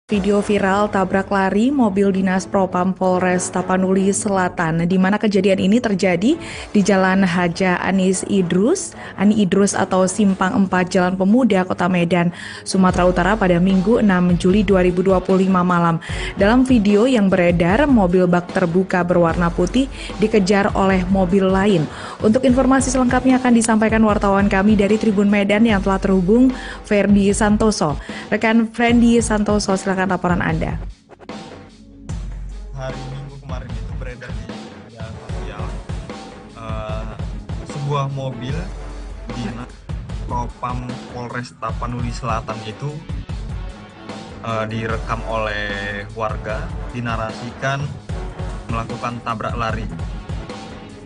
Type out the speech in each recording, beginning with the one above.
Video viral tabrak lari mobil dinas Propam Polres Tapanuli Selatan, di mana kejadian ini terjadi di Jalan Haja Ani Idrus atau Simpang 4 Jalan Pemuda, Kota Medan, Sumatera Utara pada Minggu 6 Juli 2025 malam. Dalam video yang beredar, mobil bak terbuka berwarna putih dikejar oleh mobil lain. Untuk informasi selengkapnya akan disampaikan wartawan kami dari Tribun Medan yang telah terhubung, Ferdi Santoso. Rekan Ferdi Santoso, silakan laporan Anda. Hari Minggu kemarin itu beredar di media sosial sebuah mobil dinas Propam Polres Tapanuli Selatan itu direkam oleh warga, dinarasikan melakukan tabrak lari.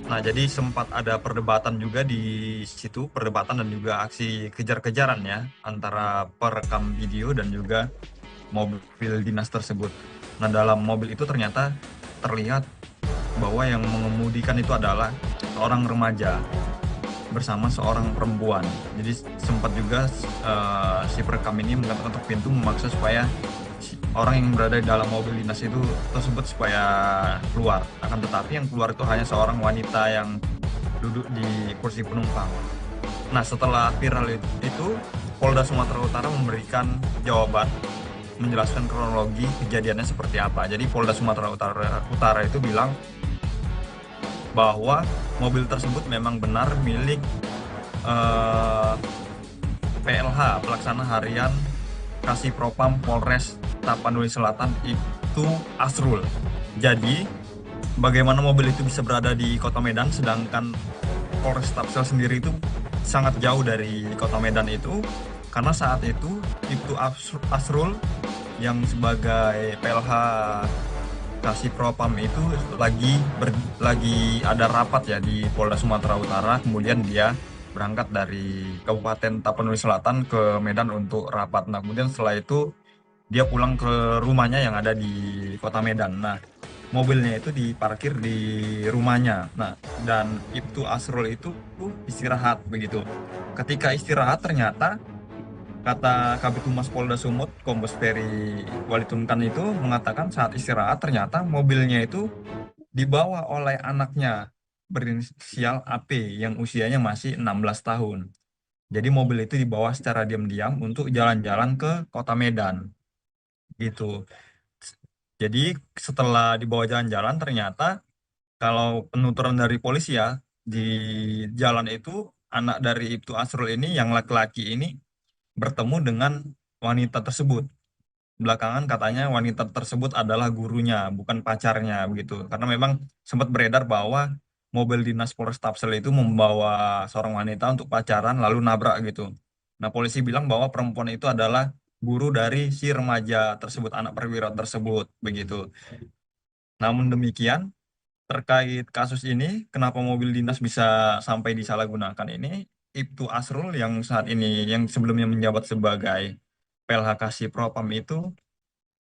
Nah, jadi sempat ada perdebatan juga di situ, perdebatan dan juga aksi kejar-kejaran ya antara perekam video dan juga mobil dinas tersebut. Nah, dalam mobil itu ternyata terlihat bahwa yang mengemudikan itu adalah seorang remaja bersama seorang perempuan. Jadi sempat juga si perekam ini mengetuk pintu memaksa supaya orang yang berada di dalam mobil dinas itu tersebut supaya keluar. Akan tetapi yang keluar itu hanya seorang wanita yang duduk di kursi penumpang. Nah, setelah viral itu Polda Sumatera Utara memberikan jawaban, menjelaskan kronologi kejadiannya seperti apa. Jadi Polda Sumatera Utara itu bilang bahwa mobil tersebut memang benar milik PLH, Pelaksana Harian Kasih Propam Polres Tapanuli Selatan, itu Asrul. Jadi bagaimana mobil itu bisa berada di Kota Medan sedangkan Polres Tapsel sendiri itu sangat jauh dari Kota Medan itu, karena saat itu Asrul yang sebagai PLH Kasih Propam itu lagi ada rapat ya di Polda Sumatera Utara. Kemudian dia berangkat dari Kabupaten Tapanuli Selatan ke Medan untuk rapat. Nah, kemudian setelah itu dia pulang ke rumahnya yang ada di Kota Medan. Nah, mobilnya itu diparkir di rumahnya. Nah, dan itu Asrul itu istirahat begitu. Ketika istirahat ternyata kata Kabid Humas Polda Sumut, Kombes Ferry Walitunkan itu mengatakan saat istirahat ternyata mobilnya itu dibawa oleh anaknya berinisial AP yang usianya masih 16 tahun. Jadi mobil itu dibawa secara diam-diam untuk jalan-jalan ke Kota Medan. Gitu. Jadi setelah dibawa jalan-jalan ternyata kalau penuturan dari polisi ya, di jalan itu anak dari Ibtu Asrul ini yang laki-laki ini bertemu dengan wanita tersebut. Belakangan katanya wanita tersebut adalah gurunya, bukan pacarnya begitu. Karena memang sempat beredar bahwa mobil dinas Polres Tapsel itu membawa seorang wanita untuk pacaran lalu nabrak gitu. Nah, polisi bilang bahwa perempuan itu adalah guru dari si remaja tersebut, anak perwira tersebut begitu. Namun demikian, terkait kasus ini, kenapa mobil dinas bisa sampai disalahgunakan ini, Ibtu Asrul yang saat ini, yang sebelumnya menjabat sebagai PLH Kasih Propam itu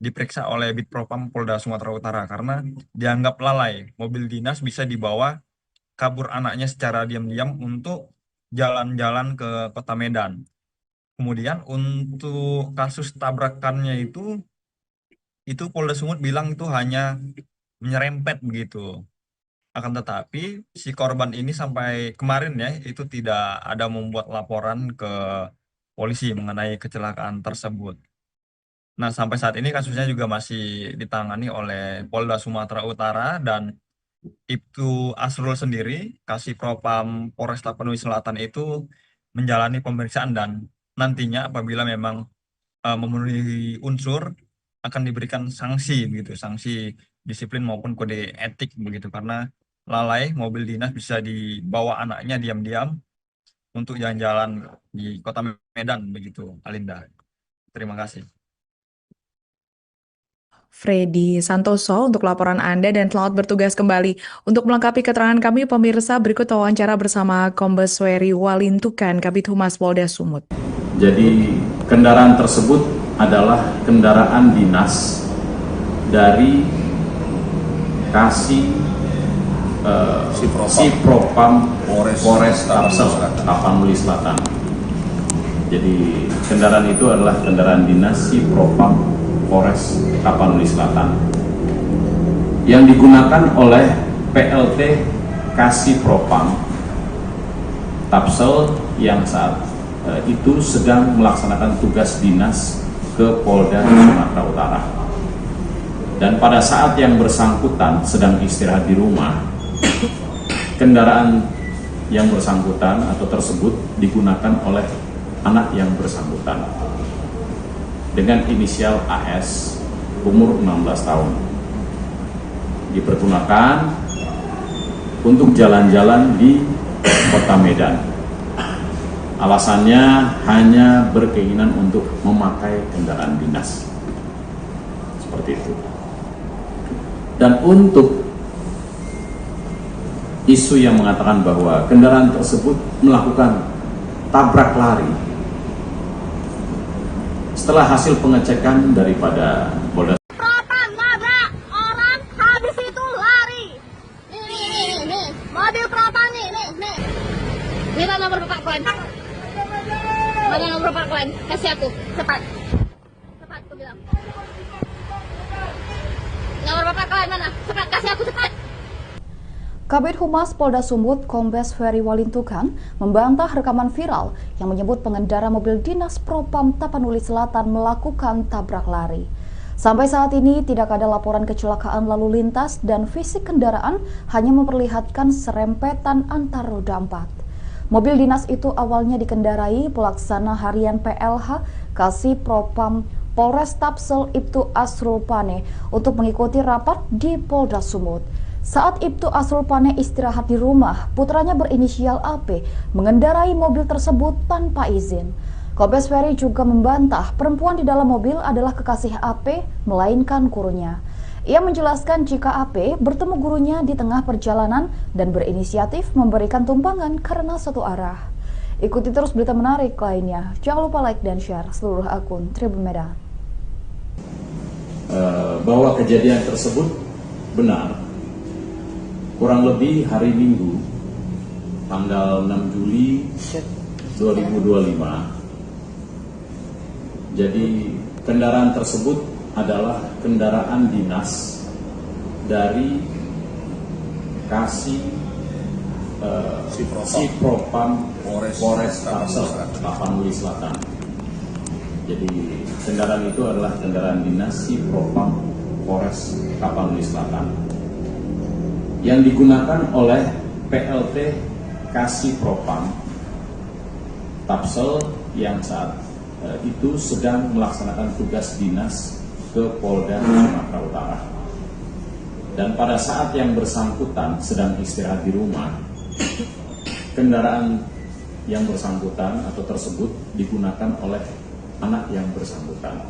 diperiksa oleh Bid Propam Polda Sumatera Utara karena dianggap lalai. Mobil dinas bisa dibawa kabur anaknya secara diam-diam untuk jalan-jalan ke Kota Medan. Kemudian untuk kasus tabrakannya itu Polda Sumut bilang itu hanya menyerempet begitu. Akan tetapi si korban ini sampai kemarin ya itu tidak ada membuat laporan ke polisi mengenai kecelakaan tersebut. Nah, sampai saat ini kasusnya juga masih ditangani oleh Polda Sumatera Utara dan Ibtu Asrul sendiri, Kasih Propam Polres Tapanuli Selatan itu menjalani pemeriksaan dan nantinya apabila memang memenuhi unsur akan diberikan sanksi begitu, sanksi disiplin maupun kode etik begitu karena lalai mobil dinas bisa dibawa anaknya diam-diam untuk jalan-jalan di Kota Medan begitu, Alinda. Terima kasih. Freddy Santoso untuk laporan Anda dan selamat bertugas kembali. Untuk melengkapi keterangan kami, pemirsa, berikut wawancara bersama Kombes Ferry Walintukan, Kabid Humas Polda Sumut. Jadi kendaraan tersebut adalah kendaraan dinas dari Kasih Propam Polres Tapanuli Selatan. Jadi kendaraan itu adalah kendaraan dinas Si Propam Polres Tapanuli Selatan yang digunakan oleh PLT Kasih Propam Tapsel yang saat itu sedang melaksanakan tugas dinas ke Polda Sumatera Utara. Dan pada saat yang bersangkutan sedang istirahat di rumah, kendaraan yang bersangkutan atau tersebut digunakan oleh anak yang bersangkutan dengan inisial AS, umur 16 tahun. Dipergunakan untuk jalan-jalan di Kota Medan. Alasannya hanya berkeinginan untuk memakai kendaraan dinas. Seperti itu. Dan untuk isu yang mengatakan bahwa kendaraan tersebut melakukan tabrak lari, setelah hasil pengecekan daripada Polda Propam nabrak orang, habis itu lari. Nih, mobil Propam nih. Minta nomor Bapak Klan. Mana nomor Bapak Klan? Kasih aku, cepat, aku bilang. Nomor Bapak Klan mana? Cepat, kasih aku cepat. Kabid Humas Polda Sumut, Kombes Ferry Walintukan, membantah rekaman viral yang menyebut pengendara mobil dinas Propam Tapanuli Selatan melakukan tabrak lari. Sampai saat ini tidak ada laporan kecelakaan lalu lintas dan fisik kendaraan hanya memperlihatkan serempetan antar roda 4. Mobil dinas itu awalnya dikendarai pelaksana harian PLH Kasih Propam Polres Tapsel Ibtu Asrul Pane untuk mengikuti rapat di Polda Sumut. Saat Ibtu Asrul Pane istirahat di rumah, putranya berinisial AP mengendarai mobil tersebut tanpa izin. Kombes Ferry juga membantah perempuan di dalam mobil adalah kekasih AP, melainkan gurunya. Ia menjelaskan jika AP bertemu gurunya di tengah perjalanan dan berinisiatif memberikan tumpangan karena satu arah. Ikuti terus berita menarik lainnya. Jangan lupa like dan share seluruh akun Tribun Medan. Bahwa kejadian tersebut benar. Kurang lebih hari Minggu, tanggal 6 Juli 2025. Jadi kendaraan tersebut adalah kendaraan dinas dari Kasih Propam Polres Tapanuli Selatan. Jadi kendaraan itu adalah kendaraan dinas Propam Polres Tapanuli Selatan yang digunakan oleh PLT Kasih Propam Tapsel yang saat itu sedang melaksanakan tugas dinas ke Polda Sumatera Utara. Dan pada saat yang bersangkutan sedang istirahat di rumah, kendaraan yang bersangkutan atau tersebut digunakan oleh anak yang bersangkutan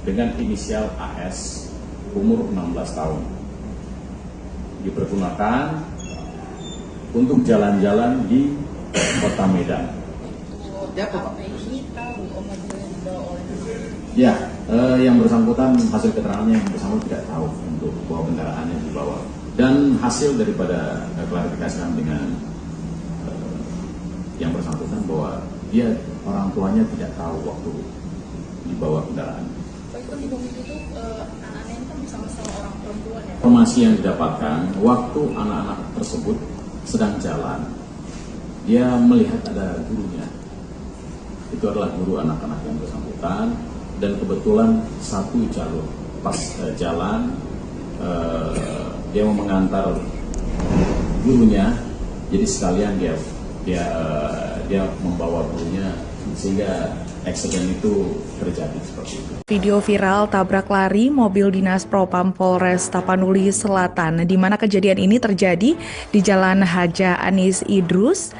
dengan inisial AS, umur 16 tahun. Dipergunakan untuk jalan-jalan di Kota Medan. Ya, yang bersangkutan hasil keterangannya yang bersangkutan tidak tahu untuk bahwa kendaraan yang dibawa. Dan hasil daripada klarifikasi dengan yang bersangkutan bahwa dia orang tuanya tidak tahu waktu dibawa kendaraan. Informasi yang didapatkan waktu anak-anak tersebut sedang jalan, dia melihat ada gurunya. Itu adalah guru anak-anak yang bersangkutan dan kebetulan satu jalur pas jalan dia mau mengantar gurunya, jadi sekalian dia membawa gurunya sehingga eksiden itu terjadi seperti itu. Video viral tabrak lari mobil dinas Propam Polres Tapanuli Selatan, di mana kejadian ini terjadi di Jalan Haja Ani Idrus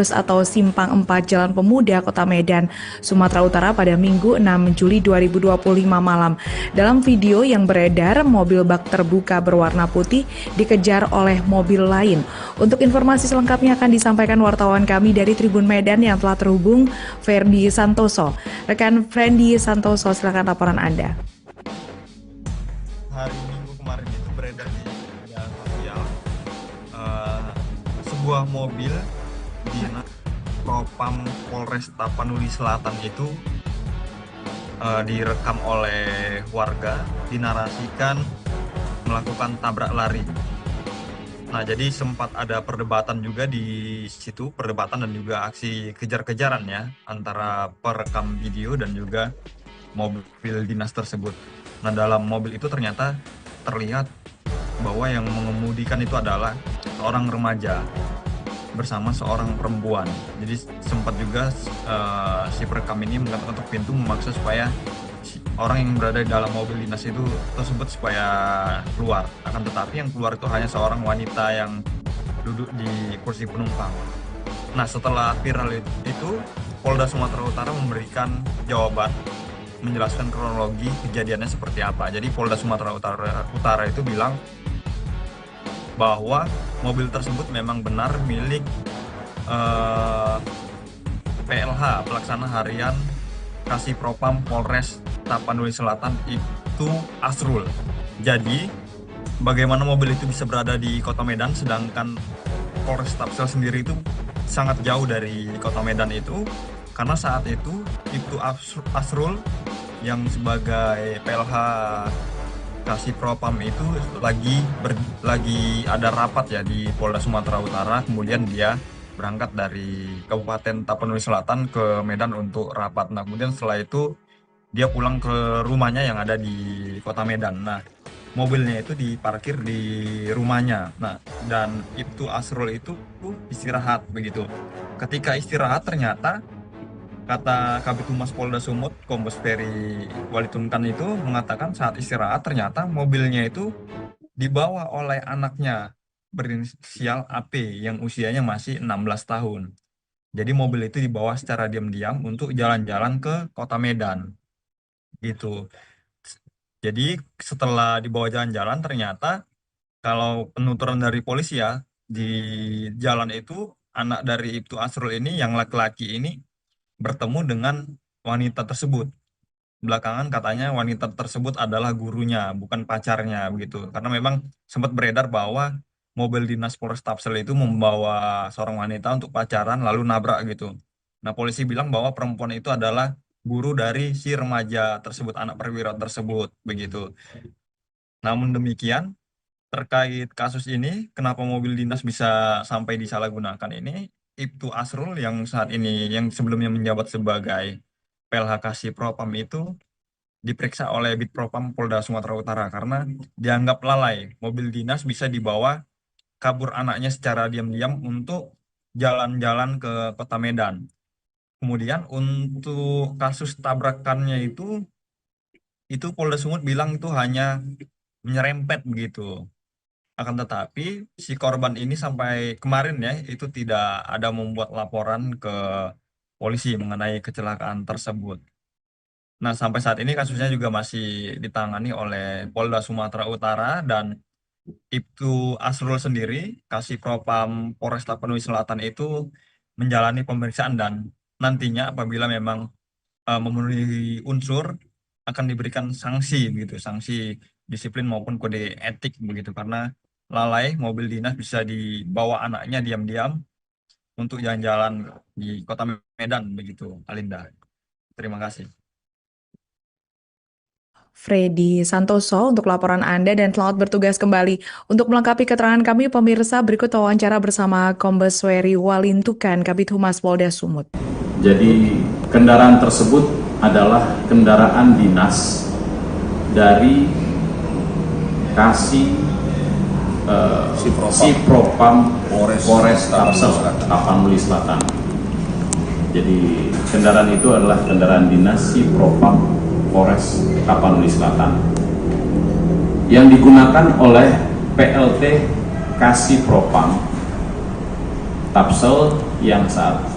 atau Simpang 4 Jalan Pemuda Kota Medan, Sumatera Utara pada Minggu 6 Juli 2025 malam. Dalam video yang beredar, mobil bak terbuka berwarna putih dikejar oleh mobil lain. Untuk informasi selengkapnya akan disampaikan wartawan kami dari Tribun Medan yang telah terhubung, Ferdi Santoso. Rekan Ferdi Santoso, silakan laporan Anda. Hari Minggu kemarin itu beredar di media sosial sebuah mobil dinas Propam Polres Tapanuli Selatan itu direkam oleh warga, dinarasikan melakukan tabrak lari. Nah, jadi sempat ada perdebatan juga di situ, perdebatan dan juga aksi kejar-kejaran ya antara perekam video dan juga mobil dinas tersebut. Nah, dalam mobil itu ternyata terlihat bahwa yang mengemudikan itu adalah seorang remaja bersama seorang perempuan. Jadi sempat juga si perekam ini mengetuk pintu memaksa supaya orang yang berada di dalam mobil dinas itu tersebut supaya keluar. Akan tetapi yang keluar itu hanya seorang wanita yang duduk di kursi penumpang. Nah, setelah viral itu, Polda Sumatera Utara memberikan jawaban, menjelaskan kronologi kejadiannya seperti apa. Jadi Polda Sumatera Utara itu bilang bahwa mobil tersebut memang benar milik PLH, Pelaksana Harian Kasih Propam Polres Tapanuli Selatan itu Asrul. Jadi bagaimana mobil itu bisa berada di Kota Medan sedangkan Polres Tapsel sendiri itu sangat jauh dari Kota Medan itu, karena saat itu Asrul yang sebagai PLH Kasih Propam itu lagi ada rapat ya di Polda Sumatera Utara, kemudian dia berangkat dari Kabupaten Tapanuli Selatan ke Medan untuk rapat. Nah, kemudian setelah itu dia pulang ke rumahnya yang ada di Kota Medan. Nah, mobilnya itu diparkir di rumahnya. Nah, dan itu Asrul itu istirahat begitu. Ketika istirahat ternyata kata Kabid Humas Polda Sumut, Kombes Ferry Walitunkan itu mengatakan saat istirahat ternyata mobilnya itu dibawa oleh anaknya berinisial AP yang usianya masih 16 tahun. Jadi mobil itu dibawa secara diam-diam untuk jalan-jalan ke Kota Medan. Gitu. Jadi setelah dibawa jalan-jalan ternyata kalau penuturan dari polisi ya, di jalan itu anak dari Ibtu Asrul ini yang laki-laki ini bertemu dengan wanita tersebut. Belakangan katanya wanita tersebut adalah gurunya, bukan pacarnya begitu. Karena memang sempat beredar bahwa mobil dinas Polres Tapsel itu membawa seorang wanita untuk pacaran lalu nabrak gitu. Nah, polisi bilang bahwa perempuan itu adalah guru dari si remaja tersebut, anak perwira tersebut begitu. Namun demikian, terkait kasus ini, kenapa mobil dinas bisa sampai disalahgunakan ini, Ibtu Asrul yang saat ini, yang sebelumnya menjabat sebagai PLH Kasih Propam itu diperiksa oleh Bid Propam Polda Sumatera Utara karena dianggap lalai. Mobil dinas bisa dibawa kabur anaknya secara diam-diam untuk jalan-jalan ke Kota Medan. Kemudian untuk kasus tabrakannya itu Polda Sumut bilang itu hanya menyerempet begitu. Akan tetapi si korban ini sampai kemarin ya itu tidak ada membuat laporan ke polisi mengenai kecelakaan tersebut. Nah, sampai saat ini kasusnya juga masih ditangani oleh Polda Sumatera Utara dan Ibtu Asrul sendiri, Kasih Propam Polres Tapanuli Selatan itu menjalani pemeriksaan dan nantinya apabila memang memenuhi unsur akan diberikan sanksi begitu, sanksi disiplin maupun kode etik begitu karena lalai mobil dinas bisa dibawa anaknya diam-diam untuk jalan-jalan di Kota Medan begitu, Alinda. Terima kasih. Freddy Santoso untuk laporan Anda dan selamat bertugas kembali. Untuk melengkapi keterangan kami, pemirsa berikut wawancara bersama Kombes Ferry Walintukan, Kabid Humas Polda Sumut. Jadi kendaraan tersebut adalah kendaraan dinas dari Kasih si Propam Polres Tapsel Tapanuli Selatan. Jadi kendaraan itu adalah kendaraan dinas si Propam Polres Tapanuli Selatan yang digunakan oleh PLT Kasih Propam Tapsel yang saat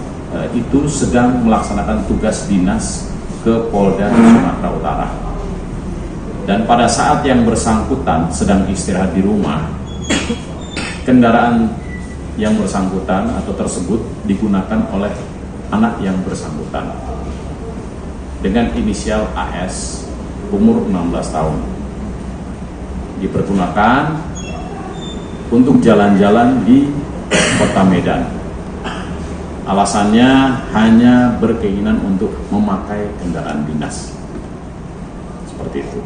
itu sedang melaksanakan tugas dinas ke Polda Sumatera Utara. Dan pada saat yang bersangkutan sedang istirahat di rumah, kendaraan yang bersangkutan atau tersebut digunakan oleh anak yang bersangkutan dengan inisial AS, umur 16 tahun. Dipergunakan untuk jalan-jalan di Kota Medan. Alasannya hanya berkeinginan untuk memakai kendaraan dinas. itu.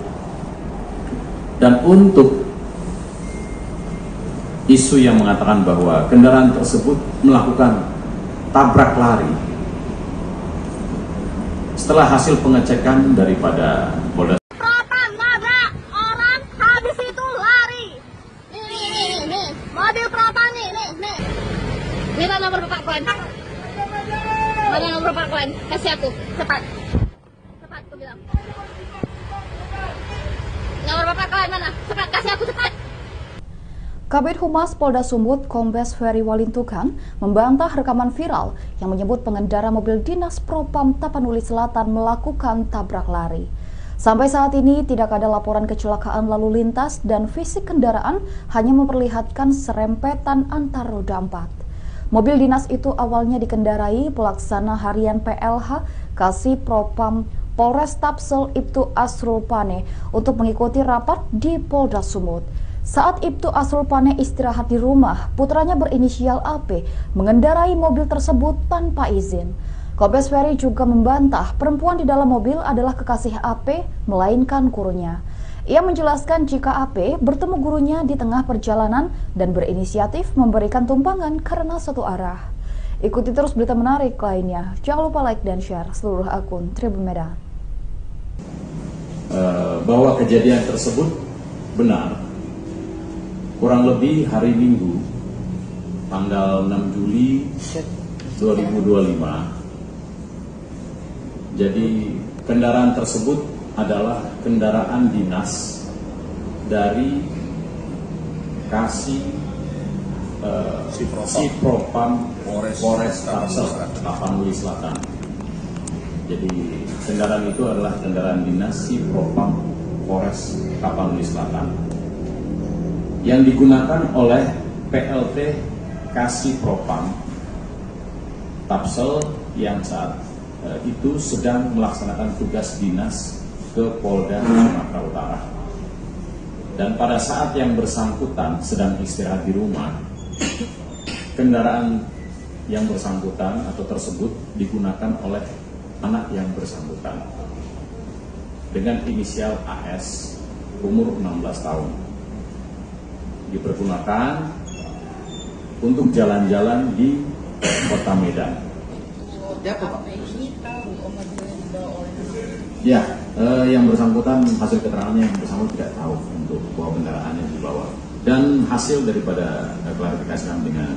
Dan untuk isu yang mengatakan bahwa kendaraan tersebut melakukan tabrak lari, setelah hasil pengecekan daripada Polda Propam nabrak orang, habis itu lari. Nih, mobil propam nih. Minta nomor bapak klan. Mana nomor bapak klan? Kasih aku, cepat. Cepat, aku bilang. Nomor bapak klan mana? Cepat, kasih aku cepat. Kabid Humas Polda Sumut Kombes Ferry Walintukan membantah rekaman viral yang menyebut pengendara mobil dinas Propam Tapanuli Selatan melakukan tabrak lari. Sampai saat ini tidak ada laporan kecelakaan lalu lintas dan fisik kendaraan hanya memperlihatkan serempetan antar roda 4. Mobil dinas itu awalnya dikendarai pelaksana harian PLH Kasih Propam Polres Tapsel Ibtu Asrul Pane untuk mengikuti rapat di Polda Sumut. Saat Ibtu Asrul Pane istirahat di rumah, putranya berinisial AP mengendarai mobil tersebut tanpa izin. Kombes Ferry juga membantah perempuan di dalam mobil adalah kekasih AP, melainkan gurunya. Ia menjelaskan jika AP bertemu gurunya di tengah perjalanan dan berinisiatif memberikan tumpangan karena satu arah. Ikuti terus berita menarik lainnya. Jangan lupa like dan share seluruh akun Tribun Medan. Bahwa kejadian tersebut benar. Kurang lebih hari Minggu, tanggal 6 Juli 2025. Jadi kendaraan tersebut adalah kendaraan dinas dari Kasih Propam Polres Tapanuli Selatan. Jadi kendaraan itu adalah kendaraan dinas Propam Polres Tapanuli Selatan yang digunakan oleh PLT Kasih Propam Tapsel yang saat itu sedang melaksanakan tugas dinas ke Polda Sumatera Utara. Dan pada saat yang bersangkutan sedang istirahat di rumah, kendaraan yang bersangkutan atau tersebut digunakan oleh anak yang bersangkutan dengan inisial AS, umur 16 tahun. Dipergunakan untuk jalan-jalan di Kota Medan. Ya, yang bersangkutan hasil keterangannya yang bersangkutan tidak tahu untuk bahwa kendaraan yang dibawa. Dan hasil daripada klarifikasi kami dengan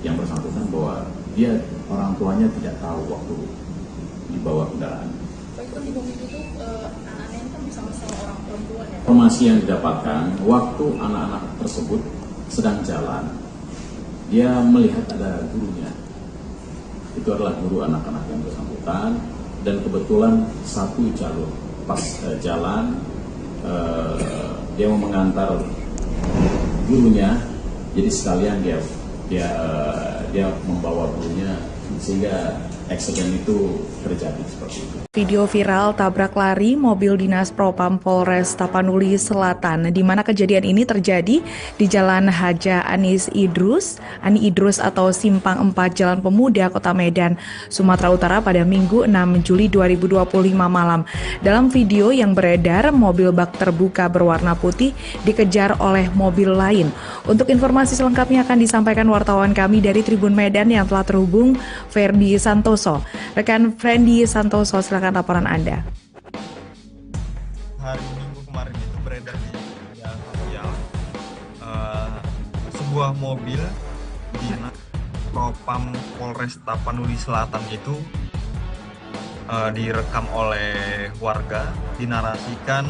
yang bersangkutan bahwa dia orang tuanya tidak tahu waktu dibawa kendaraan. Informasi yang didapatkan waktu anak-anak tersebut sedang jalan, dia melihat ada gurunya. Itu adalah guru anak-anak yang bersangkutan dan kebetulan satu jalur pas jalan dia mau mengantar gurunya, jadi sekalian dia membawa gurunya sehingga eksiden itu terjadi seperti itu. Video viral tabrak lari mobil dinas Propam Polres Tapanuli Selatan, di mana kejadian ini terjadi di Jalan Haja Ani Idrus atau Simpang 4 Jalan Pemuda Kota Medan, Sumatera Utara pada Minggu 6 Juli 2025 malam. Dalam video yang beredar, mobil bak terbuka berwarna putih dikejar oleh mobil lain. Untuk informasi selengkapnya akan disampaikan wartawan kami dari Tribun Medan yang telah terhubung, Ferdi Santoso. Rekan Ferdi Santoso, silakan laporan Anda. Hari Minggu kemarin itu beredar di media sosial sebuah mobil dinas Propam Polres Tapanuli Selatan itu direkam oleh warga, dinarasikan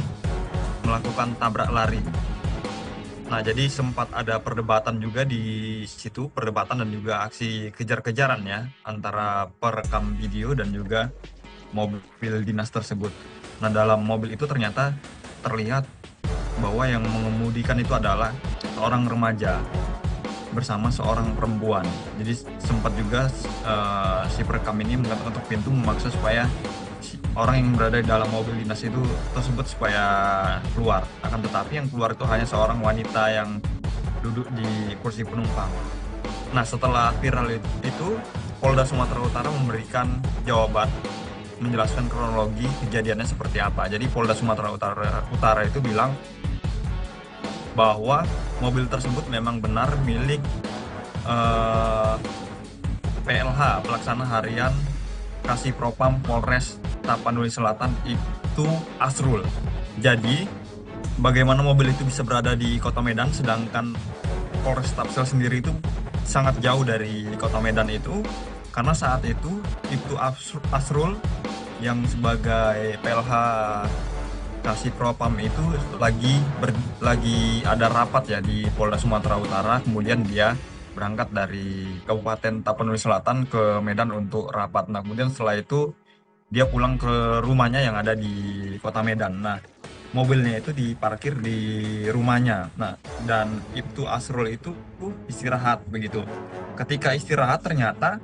melakukan tabrak lari. Nah, jadi sempat ada perdebatan juga di situ, perdebatan dan juga aksi kejar-kejaran ya antara perekam video dan juga mobil dinas tersebut. Nah, dalam mobil itu ternyata terlihat bahwa yang mengemudikan itu adalah seorang remaja bersama seorang perempuan. Jadi sempat juga si perekam ini mengetuk pintu memaksa supaya orang yang berada di dalam mobil dinas itu tersebut supaya keluar. Akan tetapi yang keluar itu hanya seorang wanita yang duduk di kursi penumpang. Nah, setelah viral itu Polda Sumatera Utara memberikan jawaban menjelaskan kronologi kejadiannya seperti apa. Jadi Polda Sumatera Utara itu bilang bahwa mobil tersebut memang benar milik PLH, Pelaksana Harian Kasih Propam Polres Tapanuli Selatan itu Asrul. Jadi bagaimana mobil itu bisa berada di Kota Medan sedangkan Polres Tapsel sendiri itu sangat jauh dari Kota Medan itu, karena saat itu Ibtu Asrul yang sebagai PLH Kasih Propam itu lagi ada rapat ya di Polda Sumatera Utara, kemudian dia berangkat dari Kabupaten Tapanuli Selatan ke Medan untuk rapat. Nah, kemudian setelah itu dia pulang ke rumahnya yang ada di Kota Medan. Nah, mobilnya itu diparkir di rumahnya. Nah, dan Ibtu Asrul itu istirahat begitu. Ketika istirahat ternyata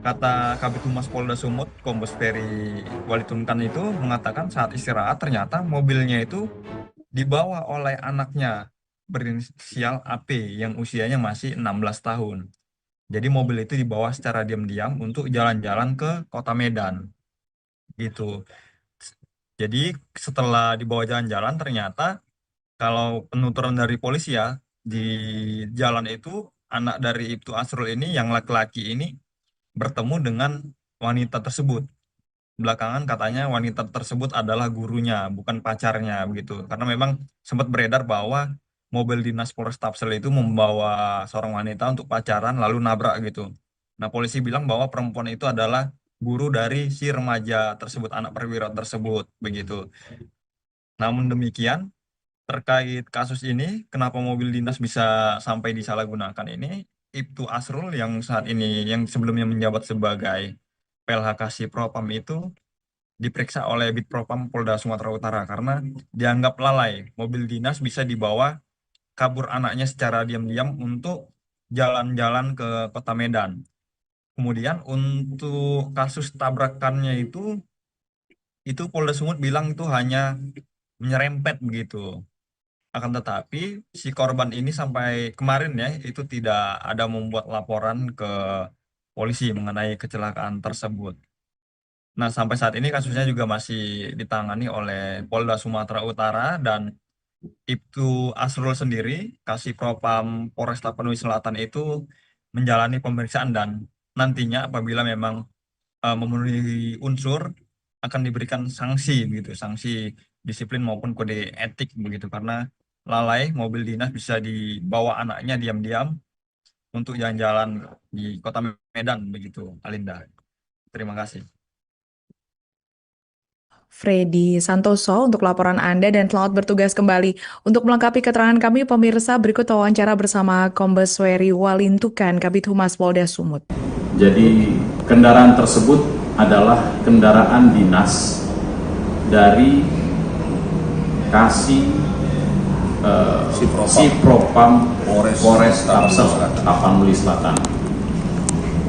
kata Kabid Humas Polda Sumut, Kombes Ferry Walitunkan itu mengatakan saat istirahat ternyata mobilnya itu dibawa oleh anaknya berinisial AP yang usianya masih 16 tahun. Jadi mobil itu dibawa secara diam-diam untuk jalan-jalan ke Kota Medan. Gitu. Jadi setelah dibawa jalan-jalan ternyata kalau penuturan dari polisi ya, di jalan itu anak dari Ibtu Asrul ini yang laki-laki ini bertemu dengan wanita tersebut. Belakangan katanya wanita tersebut adalah gurunya, bukan pacarnya begitu. Karena memang sempat beredar bahwa mobil dinas Polres Tapsel itu membawa seorang wanita untuk pacaran lalu nabrak gitu. Nah, polisi bilang bahwa perempuan itu adalah guru dari si remaja tersebut, anak perwira tersebut begitu. Namun demikian, terkait kasus ini, kenapa mobil dinas bisa sampai disalahgunakan ini, Ibtu Asrul yang saat ini, yang sebelumnya menjabat sebagai PLH Kasih Propam itu diperiksa oleh Bid Propam Polda Sumatera Utara karena dianggap lalai. Mobil dinas bisa dibawa kabur anaknya secara diam-diam untuk jalan-jalan ke Kota Medan. Kemudian untuk kasus tabrakannya itu Polda Sumut bilang itu hanya menyerempet begitu. Akan tetapi si korban ini sampai kemarin ya itu tidak ada membuat laporan ke polisi mengenai kecelakaan tersebut. Nah, sampai saat ini kasusnya juga masih ditangani oleh Polda Sumatera Utara dan Ibtu Asrul sendiri, Kasih Propam Polres Tapanuli Selatan itu menjalani pemeriksaan dan nantinya apabila memang memenuhi unsur akan diberikan sanksi begitu, sanksi disiplin maupun kode etik begitu karena lalai mobil dinas bisa dibawa anaknya diam-diam untuk jalan-jalan di Kota Medan begitu, Alinda. Terima kasih. Freddy Santoso untuk laporan Anda dan selamat bertugas kembali. Untuk melengkapi keterangan kami, pemirsa, berikut wawancara bersama Kombes Ferry Walintukan, Kabid Humas Polda Sumut. Jadi kendaraan tersebut adalah kendaraan dinas dari Kasih Si Propam Polres Tapanuli Selatan.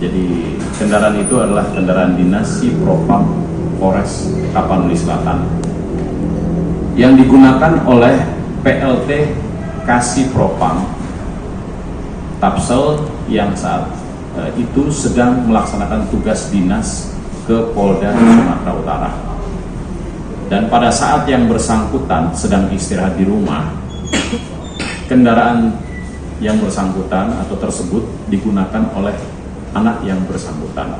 Jadi kendaraan itu adalah kendaraan dinas Si Propam Polres Tapanuli Selatan yang digunakan oleh PLT Kasih Propam Tapsel yang saat itu sedang melaksanakan tugas dinas ke Polda Sumatera Utara. Dan pada saat yang bersangkutan sedang istirahat di rumah, kendaraan yang bersangkutan atau tersebut digunakan oleh anak yang bersangkutan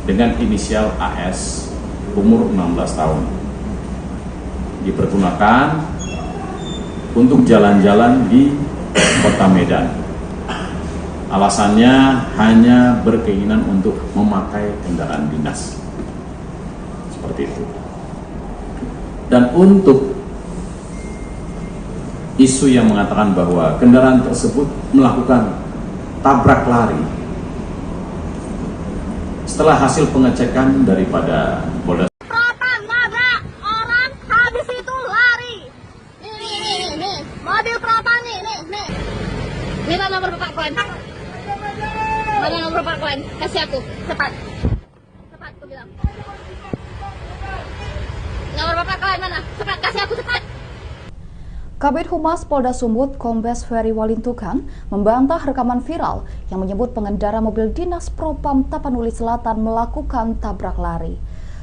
dengan inisial AS, umur 16 tahun. Dipergunakan untuk jalan-jalan di Kota Medan. Alasannya hanya berkeinginan untuk memakai kendaraan dinas. Seperti itu. Dan untuk isu yang mengatakan bahwa kendaraan tersebut melakukan tabrak lari, setelah hasil pengecekan daripada Polda Propam nabrak orang, habis itu lari. Nih. Mobil Propam nih. Minta nomor Bapak Klan. Mana nomor Bapak Klan? Kasih aku, cepat. Cepat, aku bilang. Nomor Bapak Klan mana? Cepat, kasih aku cepat. Kabid Humas Polda Sumut Kombes Ferry Walintukan membantah rekaman viral yang menyebut pengendara mobil dinas Propam Tapanuli Selatan melakukan tabrak lari.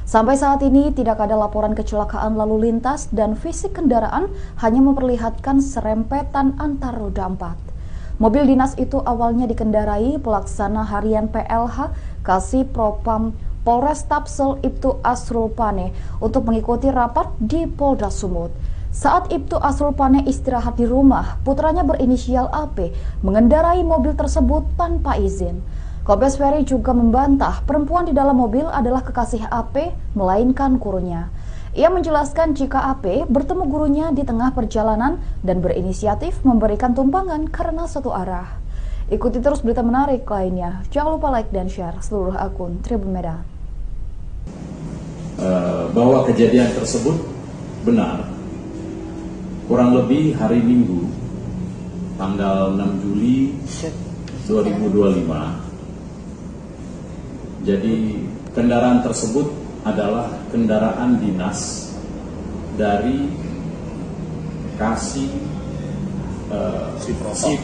Sampai saat ini tidak ada laporan kecelakaan lalu lintas dan fisik kendaraan hanya memperlihatkan serempetan antar roda 4. Mobil dinas itu awalnya dikendarai pelaksana harian PLH Kasih Propam Polres Tapsel Ibtu Asrul Pane untuk mengikuti rapat di Polda Sumut. Saat Ibtu Asrul Pane istirahat di rumah, putranya berinisial AP mengendarai mobil tersebut tanpa izin. Kombes Ferry juga membantah perempuan di dalam mobil adalah kekasih AP, melainkan gurunya. Ia menjelaskan jika AP bertemu gurunya di tengah perjalanan dan berinisiatif memberikan tumpangan karena satu arah. Ikuti terus berita menarik lainnya. Jangan lupa like dan share seluruh akun Tribun Medan. Bahwa kejadian tersebut benar. Kurang lebih hari Minggu, tanggal 6 Juli 2025. Jadi kendaraan tersebut adalah kendaraan dinas dari Kasih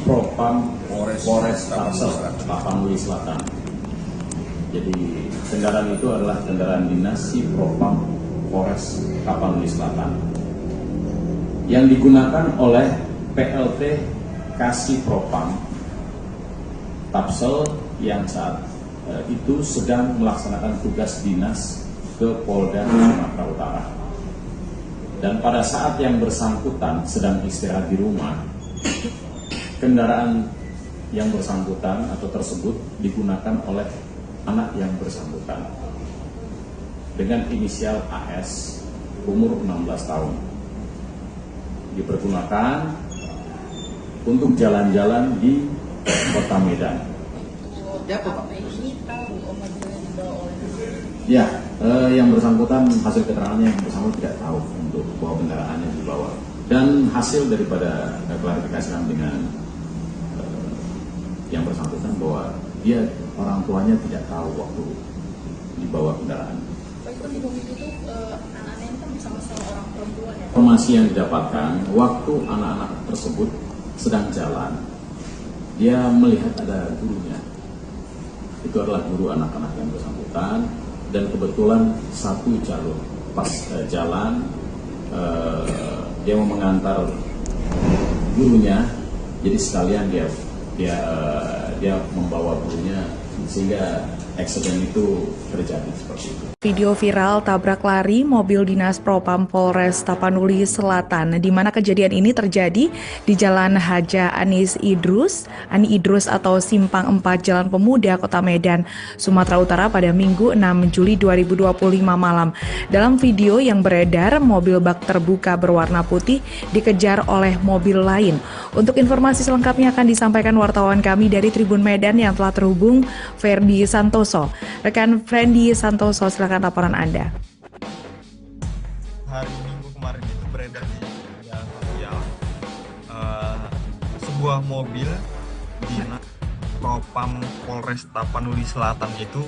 Propam Polres Tapanuli Selatan. Jadi kendaraan itu adalah kendaraan dinas Propam Polres Tapanuli Selatan yang digunakan oleh PLT Kasih Propam Tapsel yang saat itu sedang melaksanakan tugas dinas ke Polda Sumatera Utara. Dan pada saat yang bersangkutan sedang istirahat di rumah, kendaraan yang bersangkutan atau tersebut digunakan oleh anak yang bersangkutan dengan inisial AS, umur 16 tahun. Dipergunakan untuk jalan-jalan di Kota Medan. Ya, yang bersangkutan, hasil keterangannya yang bersangkutan tidak tahu untuk bahwa kendaraannya dibawa. Dan hasil daripada klarifikasi kami dengan yang bersangkutan bahwa dia orang tuanya tidak tahu waktu dibawa kendaraan. Informasi yang didapatkan waktu anak-anak tersebut sedang jalan, dia melihat ada gurunya. Itu adalah guru anak-anak yang bersangkutan dan kebetulan satu jalur pas jalan dia mau mengantar gurunya, jadi sekalian dia membawa gurunya sehingga eksiden itu terjadi seperti itu. Video viral tabrak lari mobil dinas Propam Polres Tapanuli Selatan, di mana kejadian ini terjadi di Jalan Haja Ani Idrus atau Simpang 4 Jalan Pemuda, Kota Medan, Sumatera Utara pada Minggu 6 Juli 2025 malam. Dalam video yang beredar, mobil bak terbuka berwarna putih dikejar oleh mobil lain. Untuk informasi selengkapnya akan disampaikan wartawan kami dari Tribun Medan yang telah terhubung, Ferdi Santoso. Rekan Ferdi Santoso, silakan laporan Anda. Hari Minggu kemarin itu beredar di media sosial sebuah mobil dinas Propam Polres Tapanuli Selatan itu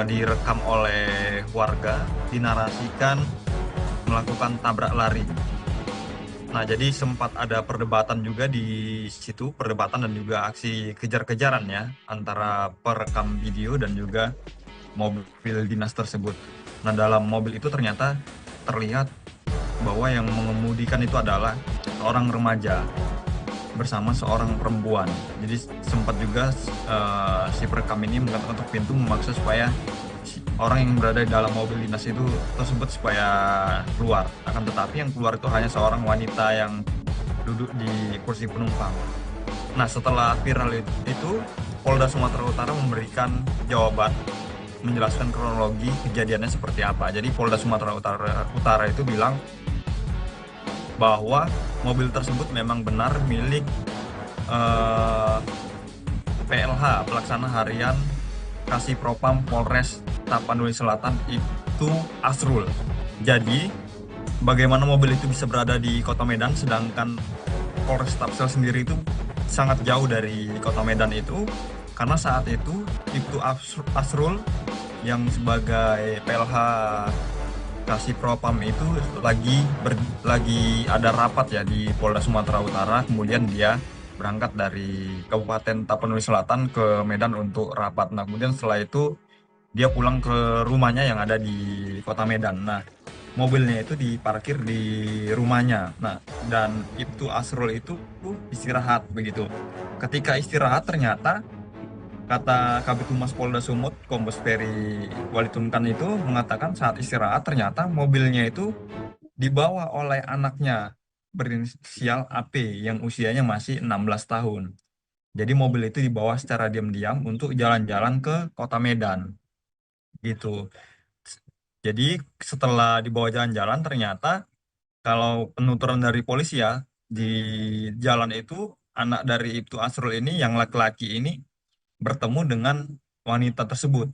direkam oleh warga, dinarasikan melakukan tabrak lari. Nah, jadi sempat ada perdebatan juga di situ, perdebatan dan juga aksi kejar-kejaran ya antara perekam video dan juga mobil dinas tersebut. Nah, dalam mobil itu ternyata terlihat bahwa yang mengemudikan itu adalah seorang remaja bersama seorang perempuan. Jadi sempat juga si perekam ini mengetuk pintu memaksa supaya orang yang berada di dalam mobil dinas itu tersebut supaya keluar. Akan tetapi yang keluar itu hanya seorang wanita yang duduk di kursi penumpang. Nah, setelah viral itu, Polda Sumatera Utara memberikan jawaban, menjelaskan kronologi kejadiannya seperti apa. Jadi Polda Sumatera Utara itu bilang bahwa mobil tersebut memang benar milik PLH, pelaksana harian Kasih Propam Polres Tapanuli Selatan Ibtu Asrul. Jadi, bagaimana mobil itu bisa berada di Kota Medan sedangkan Polres Tapsel sendiri itu sangat jauh dari Kota Medan itu, karena saat itu Ibtu Asrul yang sebagai PLH Kasih Propam itu lagi ada rapat ya di Polda Sumatera Utara, kemudian dia berangkat dari Kabupaten Tapanuli Selatan ke Medan untuk rapat. Nah, kemudian setelah itu dia pulang ke rumahnya yang ada di Kota Medan. Nah, mobilnya itu diparkir di rumahnya. Nah, dan Ibtu Asrul itu istirahat begitu. Ketika istirahat ternyata kata Kabid Humas Polda Sumut, Kombes Ferry Walitunkan itu mengatakan saat istirahat ternyata mobilnya itu dibawa oleh anaknya berinisial AP yang usianya masih 16 tahun. Jadi mobil itu dibawa secara diam-diam untuk jalan-jalan ke Kota Medan. Gitu. Jadi setelah dibawa jalan-jalan ternyata kalau penuturan dari polisi ya, di jalan itu anak dari Ibtu Asrul ini yang laki-laki ini bertemu dengan wanita tersebut.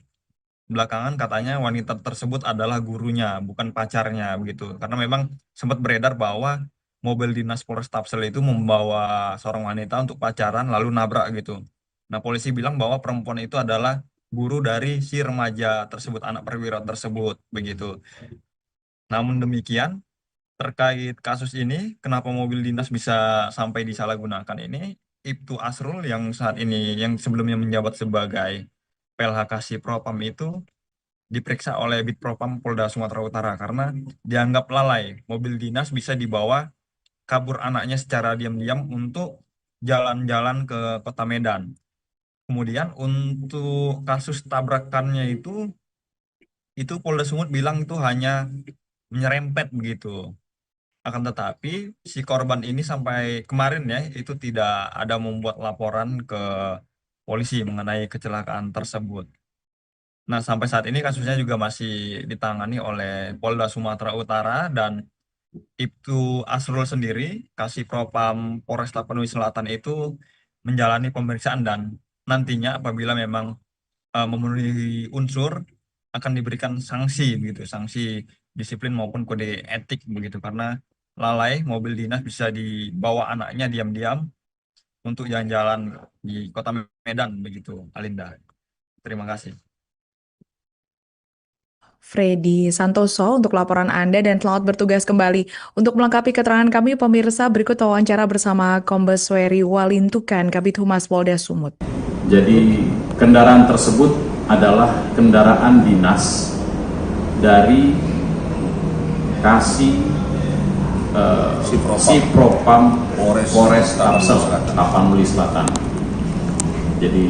Belakangan katanya wanita tersebut adalah gurunya, bukan pacarnya begitu. Karena memang sempat beredar bahwa mobil dinas Polres Tapsel itu membawa seorang wanita untuk pacaran lalu nabrak gitu. Nah, polisi bilang bahwa perempuan itu adalah guru dari si remaja tersebut, anak perwira tersebut begitu. Namun demikian, terkait kasus ini, kenapa mobil dinas bisa sampai disalahgunakan ini, Ibtu Asrul yang saat ini, yang sebelumnya menjabat sebagai PLH Kasih Propam itu diperiksa oleh Bid Propam Polda Sumatera Utara karena dianggap lalai. Mobil dinas bisa dibawa kabur anaknya secara diam-diam untuk jalan-jalan ke Kota Medan. Kemudian untuk kasus tabrakannya itu Polda Sumut bilang itu hanya menyerempet begitu. Akan tetapi si korban ini sampai kemarin ya itu tidak ada membuat laporan ke polisi mengenai kecelakaan tersebut. Nah, sampai saat ini kasusnya juga masih ditangani oleh Polda Sumatera Utara dan Ibtu Asrul sendiri, Kasih Propam Polres Tapanuli Selatan itu menjalani pemeriksaan dan nantinya apabila memang memenuhi unsur akan diberikan sanksi begitu, sanksi disiplin maupun kode etik begitu karena lalai mobil dinas bisa dibawa anaknya diam-diam untuk jalan-jalan di Kota Medan begitu, Alinda. Terima kasih. Freddy Santoso untuk laporan Anda dan selamat bertugas kembali. Untuk melengkapi keterangan kami, pemirsa, berikut wawancara bersama Kombes Ferry Walintukan, Kabid Humas Polda Sumut. Jadi kendaraan tersebut adalah kendaraan dinas dari Kasih Propam Polres Tapanuli Selatan. Jadi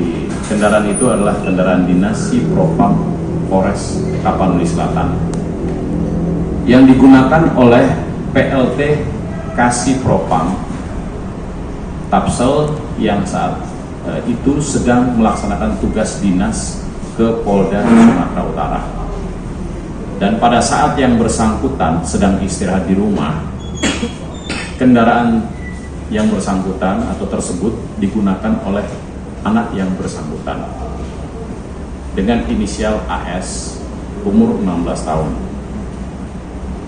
kendaraan itu adalah kendaraan dinas Propam Polres Tapanuli Selatan yang digunakan oleh PLT Kasih Propam Tapsel yang saat itu sedang melaksanakan tugas dinas ke Polda Sumatera Utara. Dan pada saat yang bersangkutan sedang istirahat di rumah, kendaraan yang bersangkutan atau tersebut digunakan oleh anak yang bersangkutan dengan inisial AS, umur 16 tahun.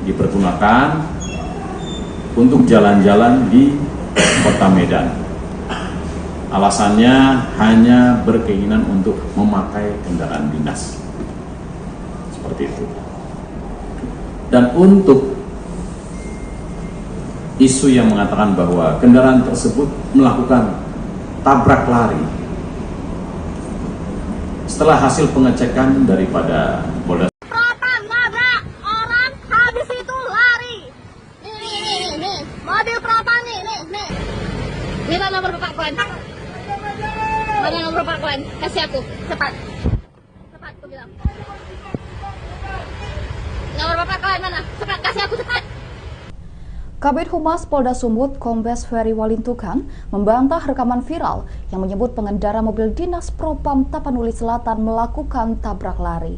Dipergunakan untuk jalan-jalan di Kota Medan. Alasannya hanya berkeinginan untuk memakai kendaraan dinas. Seperti itu. Dan untuk isu yang mengatakan bahwa kendaraan tersebut melakukan tabrak lari, setelah hasil pengecekan daripada Polda Propam nabrak orang, habis itu lari. Nih. Mobil Propam nih. Minta nomor Bapak Klan. Mana nomor Bapak Klan? Kasih aku, cepat. Cepat, aku bilang. Nomor Bapak Klan mana? Cepat, kasih aku cepat. Kabid Humas Polda Sumut, Kombes Ferry Walintukan, membantah rekaman viral yang menyebut pengendara mobil dinas Propam Tapanuli Selatan melakukan tabrak lari.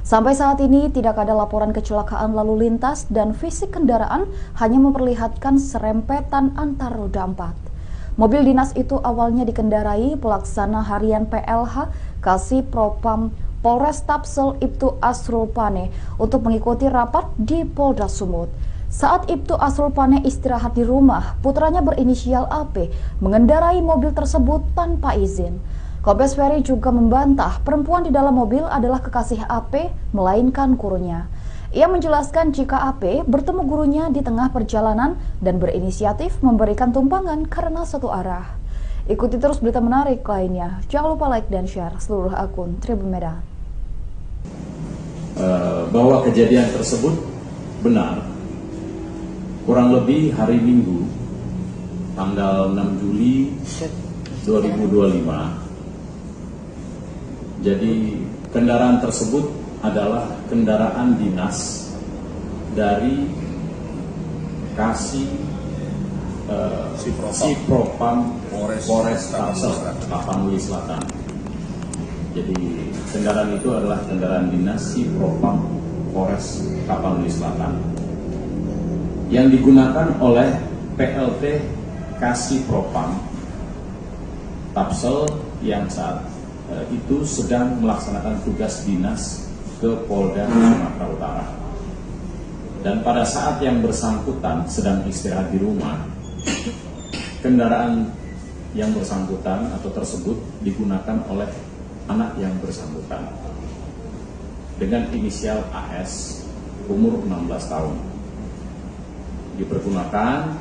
Sampai saat ini tidak ada laporan kecelakaan lalu lintas dan fisik kendaraan hanya memperlihatkan serempetan antar roda 4. Mobil dinas itu awalnya dikendarai pelaksana harian PLH Kasih Propam Polres Tapsel Ibtu Asrul Pane untuk mengikuti rapat di Polda Sumut. Saat Ibtu Asrul Pane istirahat di rumah, putranya berinisial AP mengendarai mobil tersebut tanpa izin. Kombes Ferry juga membantah perempuan di dalam mobil adalah kekasih AP, melainkan gurunya. Ia menjelaskan jika AP bertemu gurunya di tengah perjalanan dan berinisiatif memberikan tumpangan karena satu arah. Ikuti terus berita menarik lainnya. Jangan lupa like dan share seluruh akun Tribun Medan. Bahwa kejadian tersebut benar, kurang lebih hari Minggu, tanggal 6 Juli 2025. Jadi kendaraan tersebut adalah kendaraan dinas dari Kasih Sipropam Polres Tapanuli Selatan. Jadi kendaraan itu adalah kendaraan dinas Sipropam Polres Tapanuli Selatan yang digunakan oleh PLT Kasih Propam Tapsel yang saat itu sedang melaksanakan tugas dinas ke Polda Sumatera Utara. Dan pada saat yang bersangkutan sedang istirahat di rumah, kendaraan yang bersangkutan atau tersebut digunakan oleh anak yang bersangkutan dengan inisial AS, umur 16 tahun. Dipergunakan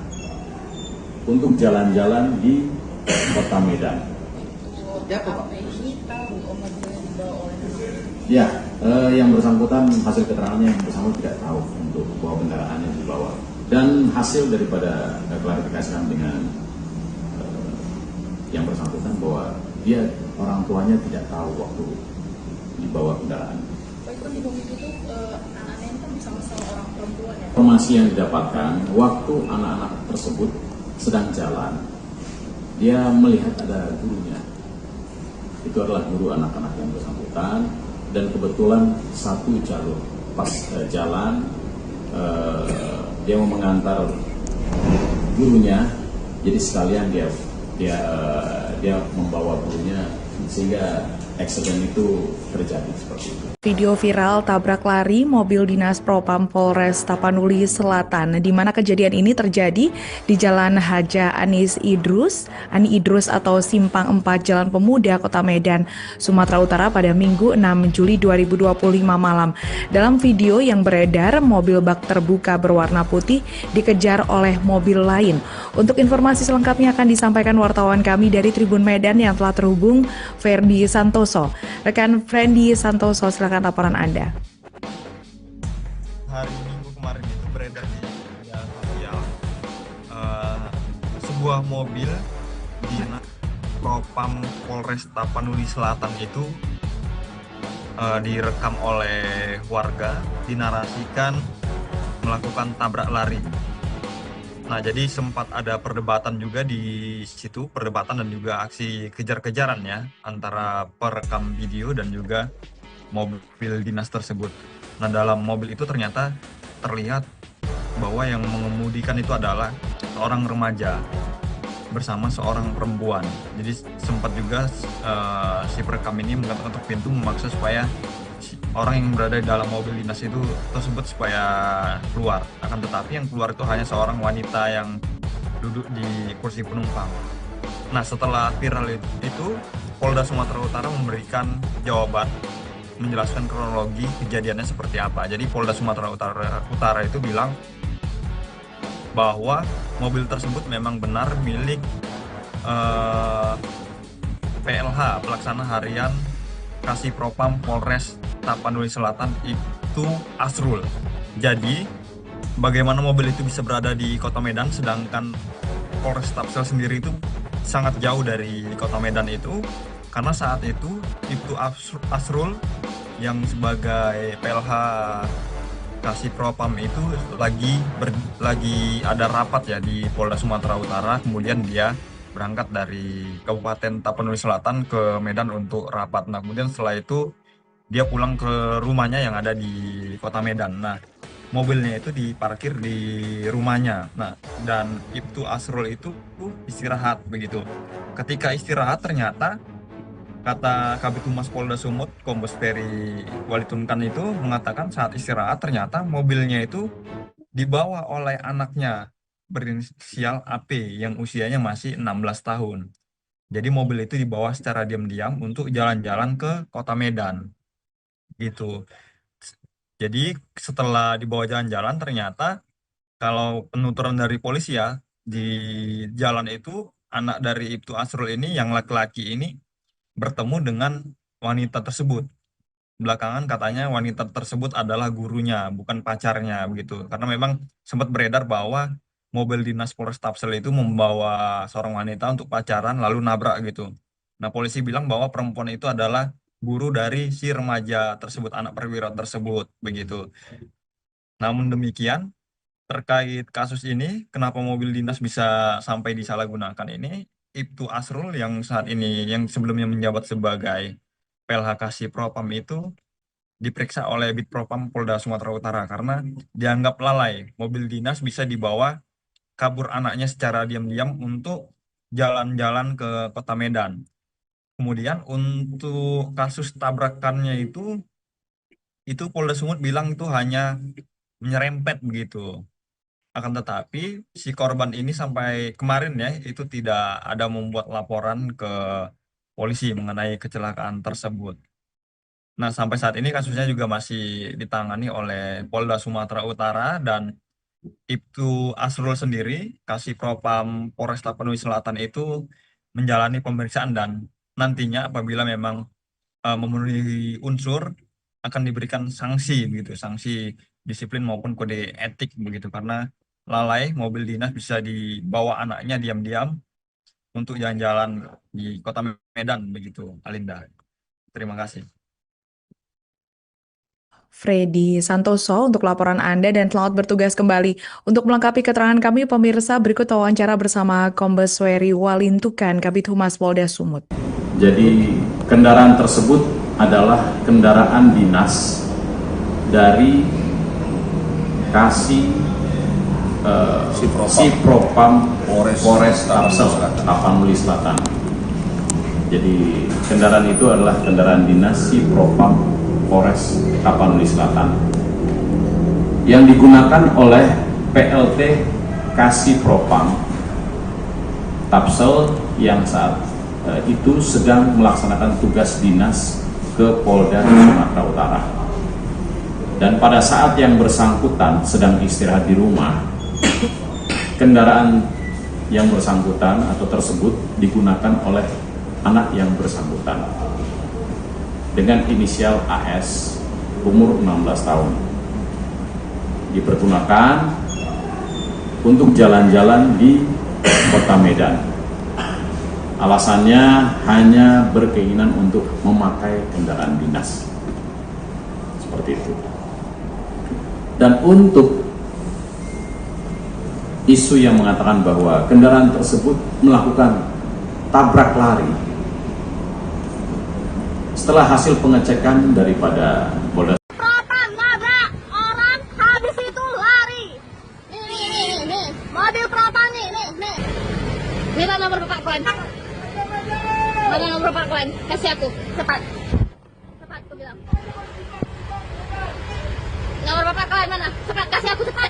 untuk jalan-jalan di Kota Medan. Ya, yang bersangkutan, hasil keterangannya yang bersangkutan tidak tahu untuk bahwa kendaraannya dibawa. Dan hasil daripada klarifikasi kami dengan yang bersangkutan bahwa dia orang tuanya tidak tahu waktu dibawa kendaraan. Anaknya kan bersama-sama orang perempuan ya? Informasi yang didapatkan waktu anak-anak tersebut sedang jalan, dia melihat ada gurunya. Itu adalah guru anak-anak yang bersangkutan. Dan kebetulan satu jalur pas jalan dia mau mengantar gurunya, jadi sekalian dia membawa gurunya sehingga accident itu terjadi seperti itu. Video viral tabrak lari mobil dinas Propam Polres Tapanuli Selatan, di mana kejadian ini terjadi di Jalan Haja Ani Idrus atau Simpang 4 Jalan Pemuda, Kota Medan, Sumatera Utara pada Minggu 6 Juli 2025 malam. Dalam video yang beredar, mobil bak terbuka berwarna putih dikejar oleh mobil lain. Untuk informasi selengkapnya akan disampaikan wartawan kami dari Tribun Medan yang telah terhubung, Ferdi Santoso. Rekan Ferdi Santoso, silakan laporan Anda. Hari Minggu kemarin itu beredar di media sosial sebuah mobil dinas Propam Polres Tapanuli Selatan itu direkam oleh warga, dinarasikan melakukan tabrak lari. Nah, jadi sempat ada perdebatan juga di situ, perdebatan dan juga aksi kejar-kejaran ya antara perekam video dan juga mobil dinas tersebut. Nah, dalam mobil itu ternyata terlihat bahwa yang mengemudikan itu adalah seorang remaja bersama seorang perempuan. Jadi sempat juga si perekam ini mengetuk pintu memaksa supaya orang yang berada di dalam mobil dinas itu tersebut supaya keluar. Akan tetapi yang keluar itu hanya seorang wanita yang duduk di kursi penumpang. Nah, setelah viral itu, Polda Sumatera Utara memberikan jawaban, menjelaskan kronologi kejadiannya seperti apa. Jadi Polda Sumatera Utara itu bilang bahwa mobil tersebut memang benar milik PLH, Pelaksana Harian Kasih Propam Polres Tapanuli Selatan itu Asrul. Jadi bagaimana mobil itu bisa berada di Kota Medan sedangkan Polres Tapsel sendiri itu sangat jauh dari Kota Medan itu, karena saat itu Asrul yang sebagai PLH Kasih Propam itu lagi ada rapat ya di Polda Sumatera Utara, kemudian dia berangkat dari Kabupaten Tapanuli Selatan ke Medan untuk rapat. Nah, kemudian setelah itu dia pulang ke rumahnya yang ada di Kota Medan. Nah, mobilnya itu diparkir di rumahnya. Nah, dan Ibtu Asrul itu istirahat begitu. Ketika istirahat ternyata kata Kabid Humas Polda Sumut, Kombes Peri Walitunkan itu mengatakan saat istirahat ternyata mobilnya itu dibawa oleh anaknya berinisial AP yang usianya masih 16 tahun. Jadi mobil itu dibawa secara diam-diam untuk jalan-jalan ke Kota Medan. Gitu. Jadi setelah dibawa jalan-jalan ternyata kalau penuturan dari polisi ya, di jalan itu anak dari Ibtu Asrul ini yang laki-laki ini bertemu dengan wanita tersebut. Belakangan katanya wanita tersebut adalah gurunya, bukan pacarnya begitu. Karena memang sempat beredar bahwa mobil dinas Polres Tapsel itu membawa seorang wanita untuk pacaran lalu nabrak gitu. Nah, polisi bilang bahwa perempuan itu adalah guru dari si remaja tersebut, anak perwira tersebut begitu. Namun demikian, terkait kasus ini, kenapa mobil dinas bisa sampai disalahgunakan ini, Ibtu Asrul yang saat ini, yang sebelumnya menjabat sebagai PLH Kasih Propam itu diperiksa oleh Bid Propam Polda Sumatera Utara karena dianggap lalai. Mobil dinas bisa dibawa kabur anaknya secara diam-diam untuk jalan-jalan ke Kota Medan. Kemudian untuk kasus tabrakannya itu Polda Sumut bilang itu hanya menyerempet begitu. Akan tetapi si korban ini sampai kemarin ya itu tidak ada membuat laporan ke polisi mengenai kecelakaan tersebut. Nah, sampai saat ini kasusnya juga masih ditangani oleh Polda Sumatera Utara dan Ibtu Asrul sendiri, Kasih Propam Polres Tapanuli Selatan itu menjalani pemeriksaan dan nantinya apabila memang memenuhi unsur akan diberikan sanksi begitu, sanksi disiplin maupun kode etik begitu karena lalai mobil dinas bisa dibawa anaknya diam-diam untuk jalan-jalan di Kota Medan begitu, Alinda. Terima kasih. Freddy Santoso untuk laporan Anda dan selamat bertugas kembali. Untuk melengkapi keterangan kami, pemirsa berikut wawancara bersama Kombes Weri Walintukan, Kabid Humas Polda Sumut. Jadi kendaraan tersebut adalah kendaraan dinas dari Kasih Si Propam Polres Tapsel Tapanuli Selatan. Jadi kendaraan itu adalah kendaraan dinas Si Propam Polres Tapanuli Selatan yang digunakan oleh PLT Kasih Propam Tapsel yang saat itu sedang melaksanakan tugas dinas ke Polda Sumatera Utara. Dan pada saat yang bersangkutan sedang istirahat di rumah, kendaraan yang bersangkutan atau tersebut digunakan oleh anak yang bersangkutan dengan inisial AS, umur 16 tahun. Dipergunakan untuk jalan-jalan di Kota Medan. Alasannya hanya berkeinginan untuk memakai kendaraan dinas. Seperti itu. Dan untuk isu yang mengatakan bahwa kendaraan tersebut melakukan tabrak lari, setelah hasil pengecekan daripada Polda Propam nabrak orang, habis itu lari. Nih. Mobil Propam nih. Minta nomor Bapak Klan. Mana nomor Bapak Klan? Kasih aku, cepat. Cepat, aku bilang. Nomor Bapak Klan mana? Cepat, kasih aku cepat.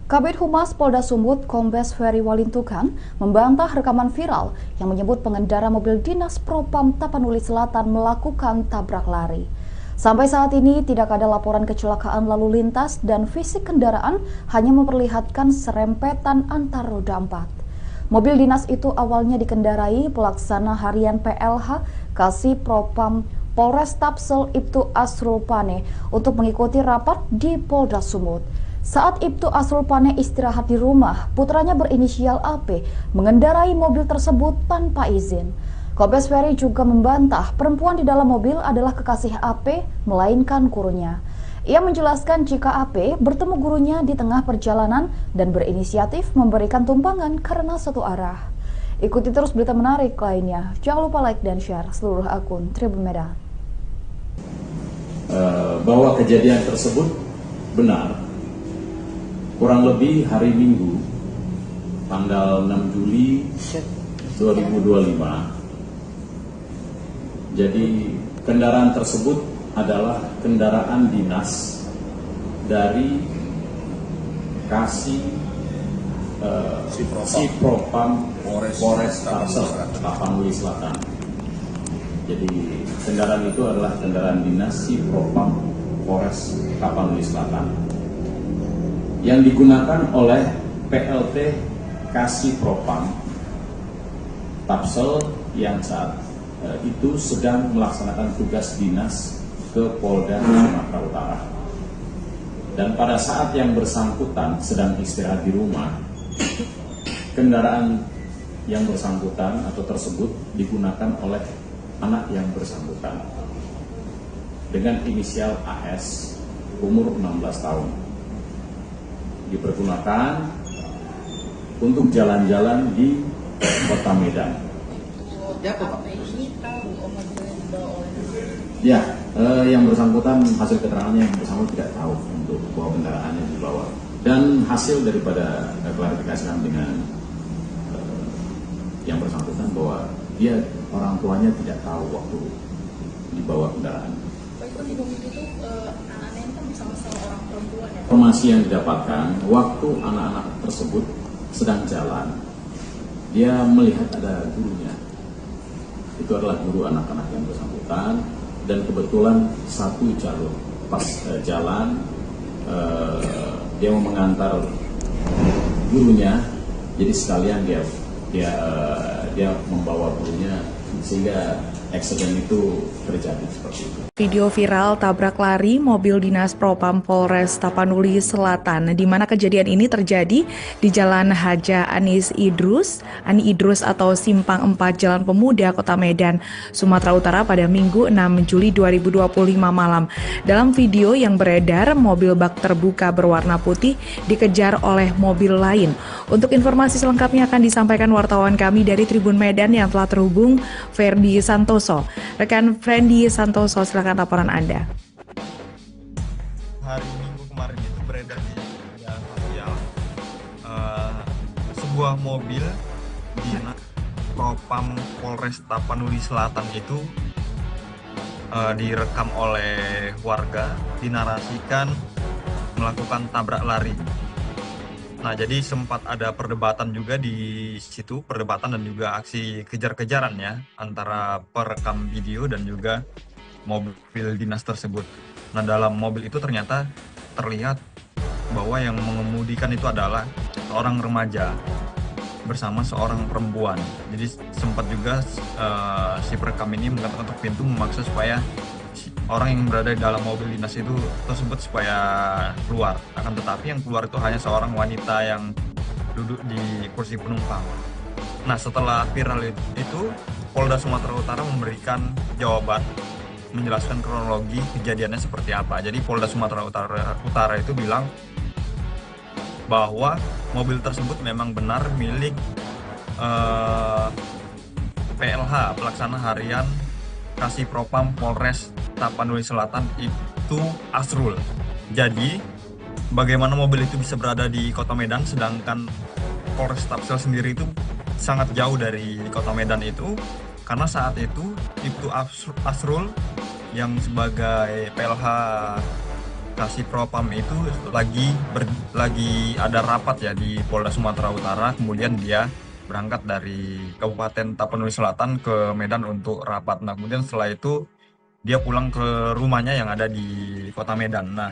Kabid Humas Polda Sumut, Kombes Weri Walintukan, membantah rekaman viral yang menyebut pengendara mobil dinas Propam Tapanuli Selatan melakukan tabrak lari. Sampai saat ini tidak ada laporan kecelakaan lalu lintas dan fisik kendaraan hanya memperlihatkan serempetan antar roda 4. Mobil dinas itu awalnya dikendarai pelaksana harian PLH Kasih Propam Polres Tapsel Ibtu Asrul Pane untuk mengikuti rapat di Polda Sumut. Saat Ibtu Asrul Pane istirahat di rumah, putranya berinisial AP mengendarai mobil tersebut tanpa izin. Kombes Weri juga membantah perempuan di dalam mobil adalah kekasih AP, melainkan gurunya. Ia menjelaskan jika AP bertemu gurunya di tengah perjalanan dan berinisiatif memberikan tumpangan karena satu arah. Ikuti terus berita menarik lainnya. Jangan lupa like dan share seluruh akun Tribun Medan. Bahwa kejadian tersebut benar, kurang lebih hari Minggu tanggal 6 Juli 2025. Jadi kendaraan tersebut adalah kendaraan dinas dari Kasih Si Propam Polres Tapsel Tapanuli Selatan. Jadi kendaraan itu adalah kendaraan dinas Si Propam Polres Tapanuli Selatan yang digunakan oleh PLT Kasih Propam Tapsel yang saat itu sedang melaksanakan tugas dinas ke Polda Sumatera Utara. Dan pada saat yang bersangkutan sedang istirahat di rumah, kendaraan yang bersangkutan atau tersebut digunakan oleh anak yang bersangkutan dengan inisial AS, umur 16 tahun. Dipergunakan untuk jalan-jalan di Kota Medan. Ya, yang bersangkutan, hasil keterangannya yang bersangkutan tidak tahu untuk bahwa kendaraan yang dibawa. Dan hasil daripada klarifikasi kami dengan yang bersangkutan bahwa dia orang tuanya tidak tahu waktu dibawa kendaraan. Itu di mobil itu anak-anak ini kan bersama-sama orang perempuan ya. Informasi yang didapatkan waktu anak-anak tersebut sedang jalan, dia melihat ada gurunya. Itu adalah guru anak-anak yang bersangkutan dan kebetulan satu jalur pas jalan dia mau mengantar gurunya, jadi sekalian dia membawa gurunya sehingga eksiden itu terjadi seperti itu. Video viral tabrak lari mobil dinas Propam Polres Tapanuli Selatan, di mana kejadian ini terjadi di Jalan Haja Ani Idrus atau Simpang 4 Jalan Pemuda, Kota Medan, Sumatera Utara pada Minggu 6 Juli 2025 malam. Dalam video yang beredar, mobil bak terbuka berwarna putih dikejar oleh mobil lain. Untuk informasi selengkapnya akan disampaikan wartawan kami dari Tribun Medan yang telah terhubung, Ferdi Santoso. Rekan Ferdi Santoso, silakan laporan Anda. Hari Minggu kemarin itu beredar di media sosial sebuah mobil dinas Propam Polres Tapanuli Selatan itu direkam oleh warga, dinarasikan melakukan tabrak lari. Nah, jadi sempat ada perdebatan juga di situ, perdebatan dan juga aksi kejar-kejaran ya antara perekam video dan juga mobil dinas tersebut. Nah, dalam mobil itu ternyata terlihat bahwa yang mengemudikan itu adalah seorang remaja bersama seorang perempuan. Jadi sempat juga si perekam ini mengetuk pintu memaksa supaya orang yang berada di dalam mobil dinas itu tersebut supaya keluar. Akan tetapi yang keluar itu hanya seorang wanita yang duduk di kursi penumpang. Nah, setelah viral itu, Polda Sumatera Utara memberikan jawaban, menjelaskan kronologi kejadiannya seperti apa. Jadi Polda Sumatera Utara itu bilang bahwa mobil tersebut memang benar milik PLH, Pelaksana Harian Kasih Propam Polres Tapanuli Selatan, itu Asrul. Jadi bagaimana mobil itu bisa berada di Kota Medan sedangkan Polres Tapsel sendiri itu sangat jauh dari Kota Medan itu, karena saat itu Asrul yang sebagai PLH Kasih Propam itu lagi ada rapat ya di Polda Sumatera Utara, kemudian dia berangkat dari Kabupaten Tapanuli Selatan ke Medan untuk rapat. Nah, kemudian setelah itu dia pulang ke rumahnya yang ada di Kota Medan. Nah,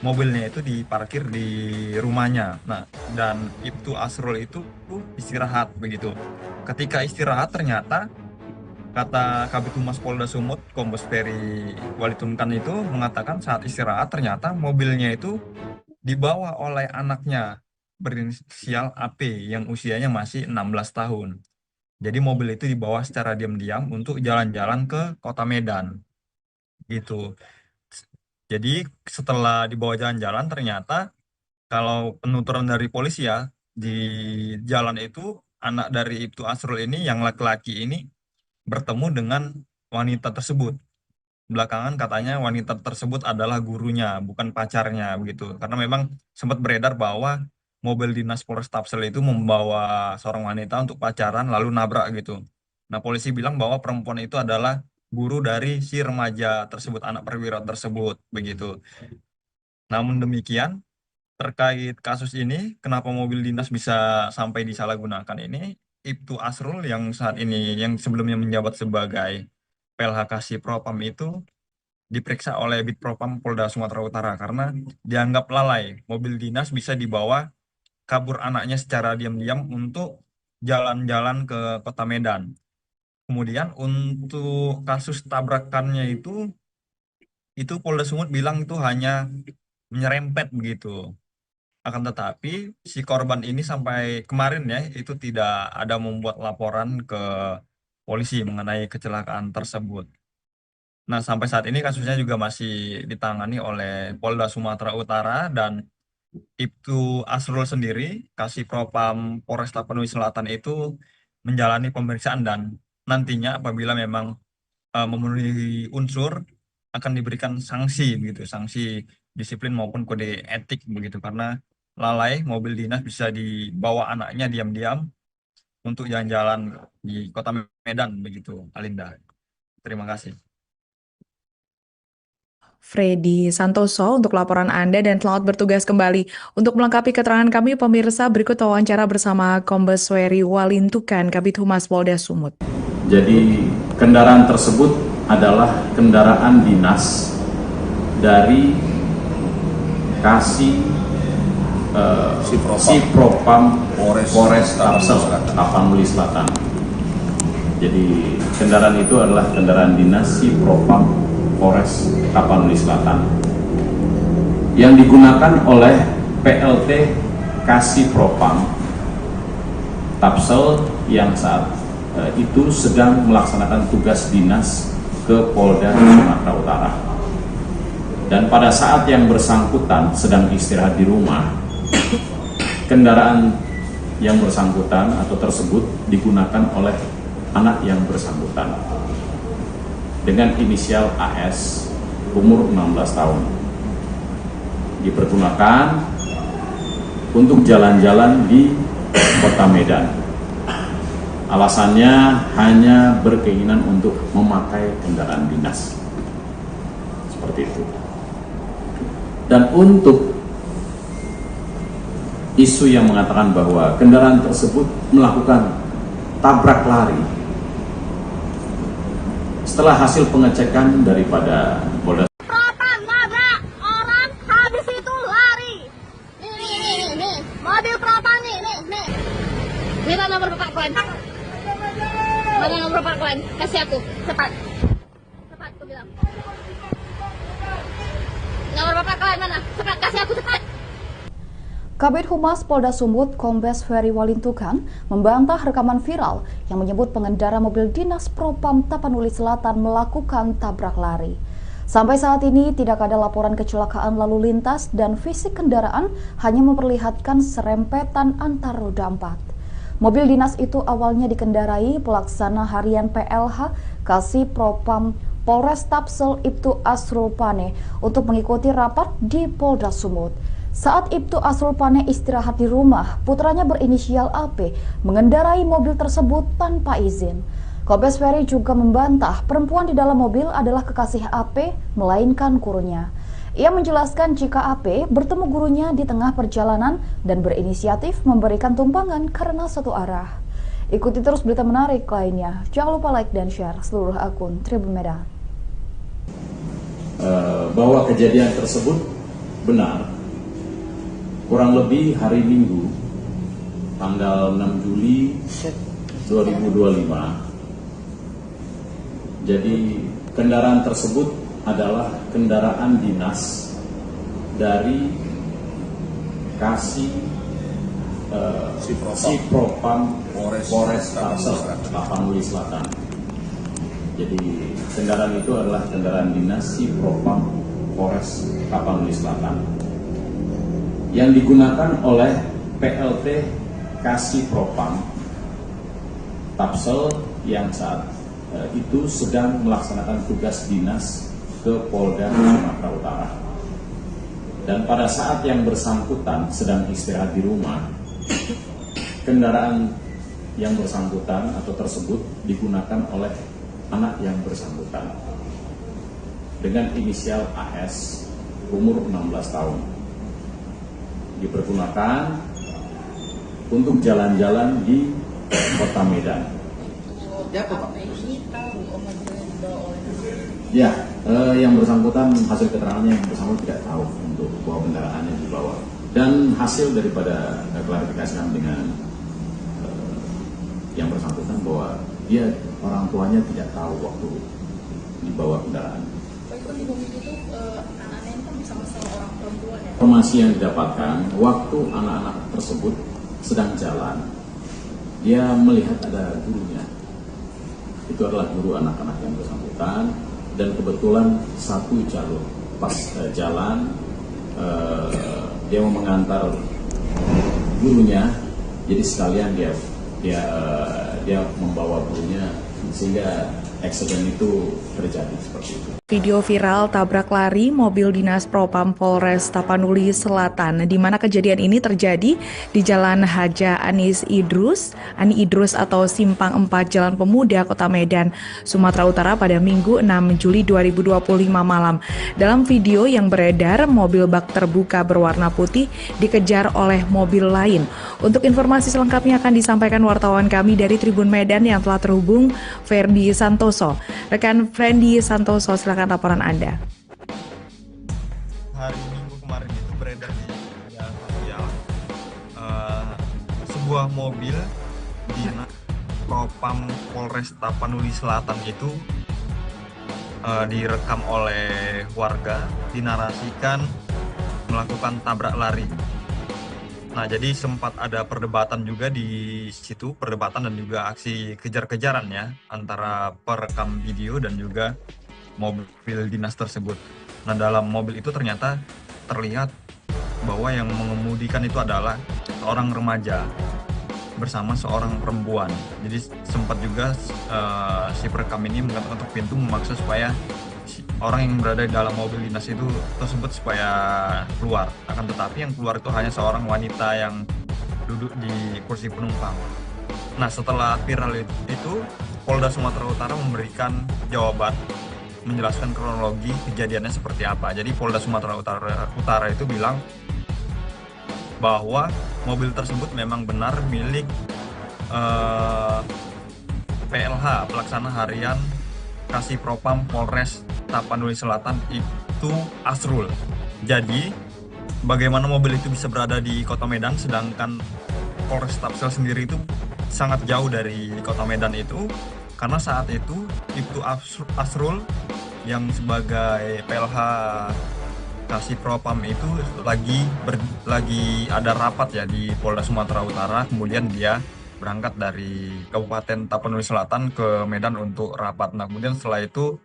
mobilnya itu diparkir di rumahnya. Nah, dan Ibtu Asrul itu istirahat begitu. Ketika istirahat ternyata kata Kabid Humas Polda Sumut, Kombes Ferry Walitunkan itu mengatakan saat istirahat ternyata mobilnya itu dibawa oleh anaknya berinisial AP yang usianya masih 16 tahun. Jadi mobil itu dibawa secara diam-diam untuk jalan-jalan ke Kota Medan. Gitu. Jadi setelah dibawa jalan-jalan ternyata kalau penuturan dari polisi ya, di jalan itu anak dari Ibtu Asrul ini yang laki-laki ini bertemu dengan wanita tersebut. Belakangan katanya wanita tersebut adalah gurunya, bukan pacarnya begitu. Karena memang sempat beredar bahwa mobil dinas Polres Tapsel itu membawa seorang wanita untuk pacaran lalu nabrak gitu. Nah, polisi bilang bahwa perempuan itu adalah guru dari si remaja tersebut, anak perwira tersebut begitu. Namun demikian, terkait kasus ini, kenapa mobil dinas bisa sampai disalahgunakan ini, Ibtu Asrul yang saat ini, yang sebelumnya menjabat sebagai PLH Kasih Propam itu diperiksa oleh Bid Propam Polda Sumatera Utara karena dianggap lalai. Mobil dinas bisa dibawa kabur anaknya secara diam-diam untuk jalan-jalan ke Kota Medan. Kemudian untuk kasus tabrakannya itu Polda Sumut bilang itu hanya menyerempet begitu. Akan tetapi si korban ini sampai kemarin ya itu tidak ada membuat laporan ke polisi mengenai kecelakaan tersebut. Nah, sampai saat ini kasusnya juga masih ditangani oleh Polda Sumatera Utara dan Ibtu Asrul sendiri, Kasih Propam Polres Tapanuli Selatan itu menjalani pemeriksaan dan nantinya apabila memang memenuhi unsur akan diberikan sanksi begitu, sanksi disiplin maupun kode etik begitu karena lalai mobil dinas bisa dibawa anaknya diam-diam untuk jalan-jalan di Kota Medan begitu, Alinda. Terima kasih. Freddy Santoso untuk laporan Anda dan selamat bertugas kembali. Untuk melengkapi keterangan kami, pemirsa, berikut wawancara bersama Kombes Wery Walintukan, Kabid Humas Polda Sumut. Jadi kendaraan tersebut adalah kendaraan dinas dari Kasih Propam Polres Tapanuli Selatan. Jadi kendaraan itu adalah kendaraan dinas Propam Polres Tapanuli Selatan yang digunakan oleh PLT Kasih Propam Tapsel yang saat itu sedang melaksanakan tugas dinas ke Polda Sumatera Utara. Dan pada saat yang bersangkutan sedang istirahat di rumah, kendaraan yang bersangkutan atau tersebut digunakan oleh anak yang bersangkutan dengan inisial AS, umur 16 tahun. Dipergunakan untuk jalan-jalan di Kota Medan. Alasannya hanya berkeinginan untuk memakai kendaraan dinas. Seperti itu. Dan untuk isu yang mengatakan bahwa kendaraan tersebut melakukan tabrak lari, setelah hasil pengecekan daripada Polda Propam nabrak orang, habis itu lari. Nih. Mobil Propam nih. Minta nomor Bapak Klan. Mana nomor Bapak Klan? Kasih aku, cepat. Cepat, aku bilang. Nomor Bapak Klan mana? Cepat, kasih aku, cepat. Kabid Humas Polda Sumut, Kombes Wery Walintukan, membantah rekaman viral yang menyebut pengendara mobil dinas Propam Tapanuli Selatan melakukan tabrak lari. Sampai saat ini tidak ada laporan kecelakaan lalu lintas dan fisik kendaraan hanya memperlihatkan serempetan antar roda 4. Mobil dinas itu awalnya dikendarai pelaksana harian PLH Kasih Propam Polres Tapsel Ibtu Asrul Pane untuk mengikuti rapat di Polda Sumut. Saat Ibtu Asrul Pane istirahat di rumah, putranya berinisial AP mengendarai mobil tersebut tanpa izin. Kombes Wery juga membantah perempuan di dalam mobil adalah kekasih AP, melainkan gurunya. Ia menjelaskan jika AP bertemu gurunya di tengah perjalanan dan berinisiatif memberikan tumpangan karena satu arah. Ikuti terus berita menarik lainnya. Jangan lupa like dan share seluruh akun Tribun Medan. Bahwa kejadian tersebut benar. Kurang lebih hari Minggu, tanggal 6 Juli 2025. Jadi kendaraan tersebut adalah kendaraan dinas dari Kasih Propam Polres Tapanuli Selatan. Jadi kendaraan itu adalah kendaraan dinas Propam Polres Tapanuli Selatan yang digunakan oleh PLT Kasih Propam Tapsel yang saat itu sedang melaksanakan tugas dinas ke Polda Sumatera Utara. Dan pada saat yang bersangkutan sedang istirahat di rumah, kendaraan yang bersangkutan atau tersebut digunakan oleh anak yang bersangkutan dengan inisial AS, umur 16 tahun. Dipergunakan untuk jalan-jalan di Kota Medan. Ya, yang bersangkutan hasil keterangannya yang bersangkutan tidak tahu untuk bahwa kendaraannya dibawa. Dan hasil daripada klarifikasi kami dengan yang bersangkutan bahwa dia orang tuanya tidak tahu waktu dibawa kendaraan. Pak, itu kan di mobil itu anak-anaknya ini kan bersama-sama orang perempuan ya. Informasi yang didapatkan waktu anak-anak tersebut sedang jalan, dia melihat ada gurunya. Itu adalah guru anak-anak yang bersangkutan. Dan kebetulan satu jalur pas jalan dia mau mengantar gurunya, jadi sekalian dia membawa gurunya sehingga accident itu terjadi seperti itu. Video viral tabrak lari mobil dinas Propam Polres Tapanuli Selatan, di mana kejadian ini terjadi di Jalan Haja Anis Idrus atau Simpang 4 Jalan Pemuda, Kota Medan, Sumatera Utara pada Minggu 6 Juli 2025 malam. Dalam video yang beredar, mobil bak terbuka berwarna putih dikejar oleh mobil lain. Untuk informasi selengkapnya akan disampaikan wartawan kami dari Tribun Medan yang telah terhubung, Ferdi Santoso. Rekan Ferdi Santoso, silakan laporan Anda. Hari Minggu kemarin itu beredar di media sosial sebuah mobil dinas Propam Polres Tapanuli Selatan itu direkam oleh warga, dinarasikan melakukan tabrak lari. Nah, jadi sempat ada perdebatan juga di situ, perdebatan dan juga aksi kejar-kejaran ya antara perekam video dan juga mobil dinas tersebut. Nah, dalam mobil itu ternyata terlihat bahwa yang mengemudikan itu adalah seorang remaja bersama seorang perempuan. Jadi sempat juga si perekam ini mengetuk pintu memaksa supaya orang yang berada di dalam mobil dinas itu tersebut supaya keluar. Akan tetapi yang keluar itu hanya seorang wanita yang duduk di kursi penumpang. Nah, setelah viral itu, Polda Sumatera Utara memberikan jawaban, menjelaskan kronologi kejadiannya seperti apa. Jadi Polda Sumatera Utara itu bilang bahwa mobil tersebut memang benar milik PLH, Pelaksana Harian Kasih Propam Polres Tapanuli Selatan, itu Asrul. Jadi bagaimana mobil itu bisa berada di Kota Medan sedangkan Polres Tapsel sendiri itu sangat jauh dari Kota Medan itu, karena saat itu Asrul yang sebagai PLH Kasih Propam itu lagi ada rapat ya di Polda Sumatera Utara, kemudian dia berangkat dari Kabupaten Tapanuli Selatan ke Medan untuk rapat. Nah, kemudian setelah itu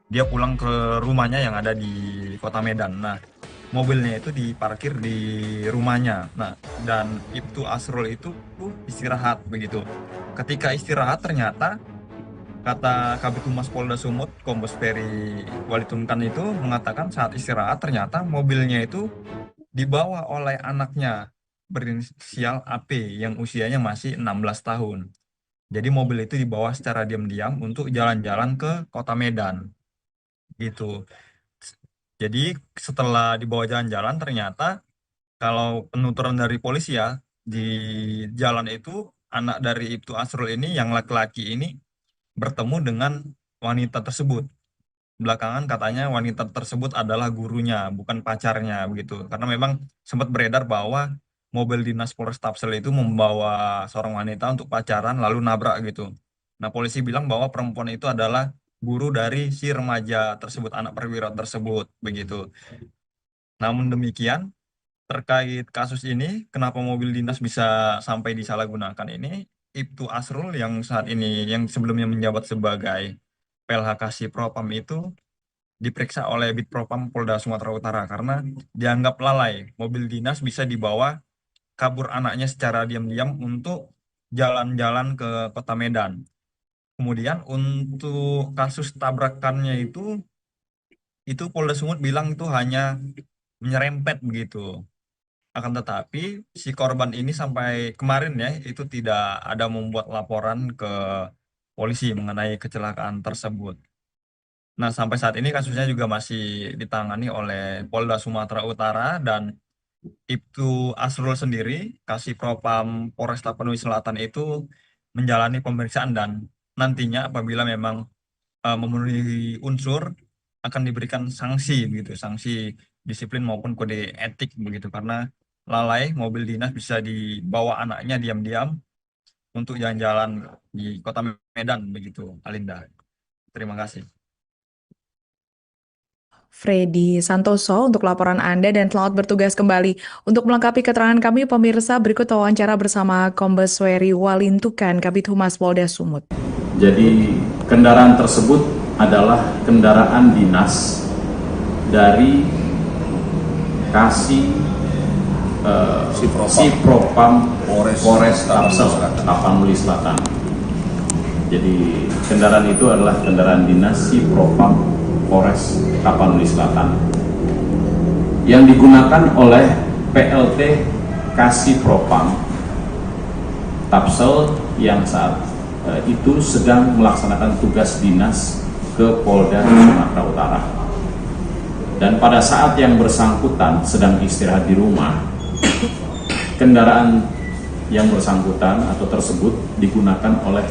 dia pulang ke rumahnya yang ada di Kota Medan. Nah, mobilnya itu diparkir di rumahnya. Nah, dan Ibtu Asrul itu istirahat begitu. Ketika istirahat ternyata kata Kabid Humas Polda Sumut, Kombes Peri Walitunkan itu mengatakan saat istirahat ternyata mobilnya itu dibawa oleh anaknya berinisial AP yang usianya masih 16 tahun. Jadi mobil itu dibawa secara diam-diam untuk jalan-jalan ke Kota Medan. Gitu. Jadi setelah dibawa jalan-jalan ternyata kalau penuturan dari polisi ya, di jalan itu anak dari Ibtu Asrul ini yang laki-laki ini bertemu dengan wanita tersebut. Belakangan katanya wanita tersebut adalah gurunya, bukan pacarnya begitu. Karena memang sempat beredar bahwa mobil dinas Polres Tapsel itu membawa seorang wanita untuk pacaran lalu nabrak gitu. Nah, polisi bilang bahwa perempuan itu adalah guru dari si remaja tersebut, anak perwira tersebut begitu. Namun demikian, terkait kasus ini, kenapa mobil dinas bisa sampai disalahgunakan ini, Ibtu Asrul yang saat ini, yang sebelumnya menjabat sebagai PLH Kasih Propam itu diperiksa oleh Bid Propam Polda Sumatera Utara karena dianggap lalai. Mobil dinas bisa dibawa kabur anaknya secara diam-diam untuk jalan-jalan ke Kota Medan. Kemudian untuk kasus tabrakannya itu Polda Sumut bilang itu hanya menyerempet begitu. Akan tetapi si korban ini sampai kemarin ya itu tidak ada membuat laporan ke polisi mengenai kecelakaan tersebut. Nah, sampai saat ini kasusnya juga masih ditangani oleh Polda Sumatera Utara dan Ibtu Asrul sendiri, Kasih Propam Polres Tapanuli Selatan itu menjalani pemeriksaan dan nantinya apabila memang memenuhi unsur akan diberikan sanksi begitu, sanksi disiplin maupun kode etik begitu, karena lalai mobil dinas bisa dibawa anaknya diam-diam untuk jalan-jalan di Kota Medan begitu, Alinda. Terima kasih. Freddy Santoso untuk laporan Anda dan selamat bertugas kembali. Untuk melengkapi keterangan kami, pemirsa, berikut wawancara bersama Kombes Wery Walintukan, Kabid Humas Polda Sumut. Jadi kendaraan tersebut adalah kendaraan dinas dari Kasih Sipropam Polres Tapanuli Selatan. Jadi kendaraan itu adalah kendaraan dinas Sipropam Polres Tapanuli Selatan yang digunakan oleh PLT Kasih Propam Tapsel yang saat itu sedang melaksanakan tugas dinas ke Polda Sumatera Utara. Dan pada saat yang bersangkutan sedang istirahat di rumah, kendaraan yang bersangkutan atau tersebut digunakan oleh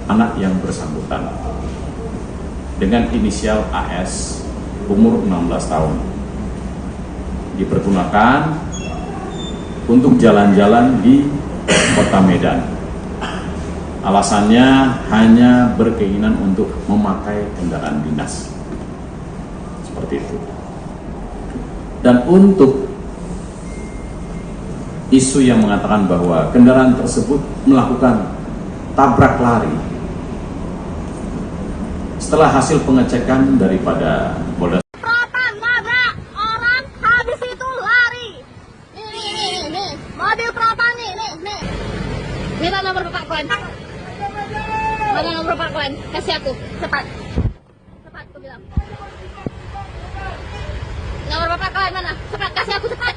anak yang bersangkutan dengan inisial AS, umur 16 tahun. Dipergunakan untuk jalan-jalan di Kota Medan. Alasannya hanya berkeinginan untuk memakai kendaraan dinas. Seperti itu. Dan untuk isu yang mengatakan bahwa kendaraan tersebut melakukan tabrak lari, setelah hasil pengecekan daripada Polda Propam nabrak orang, habis itu lari. Nih, mobil propam nih. Minta nomor Bapak Klan. Mana nomor Bapak Klan? Kasih aku, cepat. Cepat, aku bilang. Nomor Bapak Klan mana? Cepat, kasih aku cepat.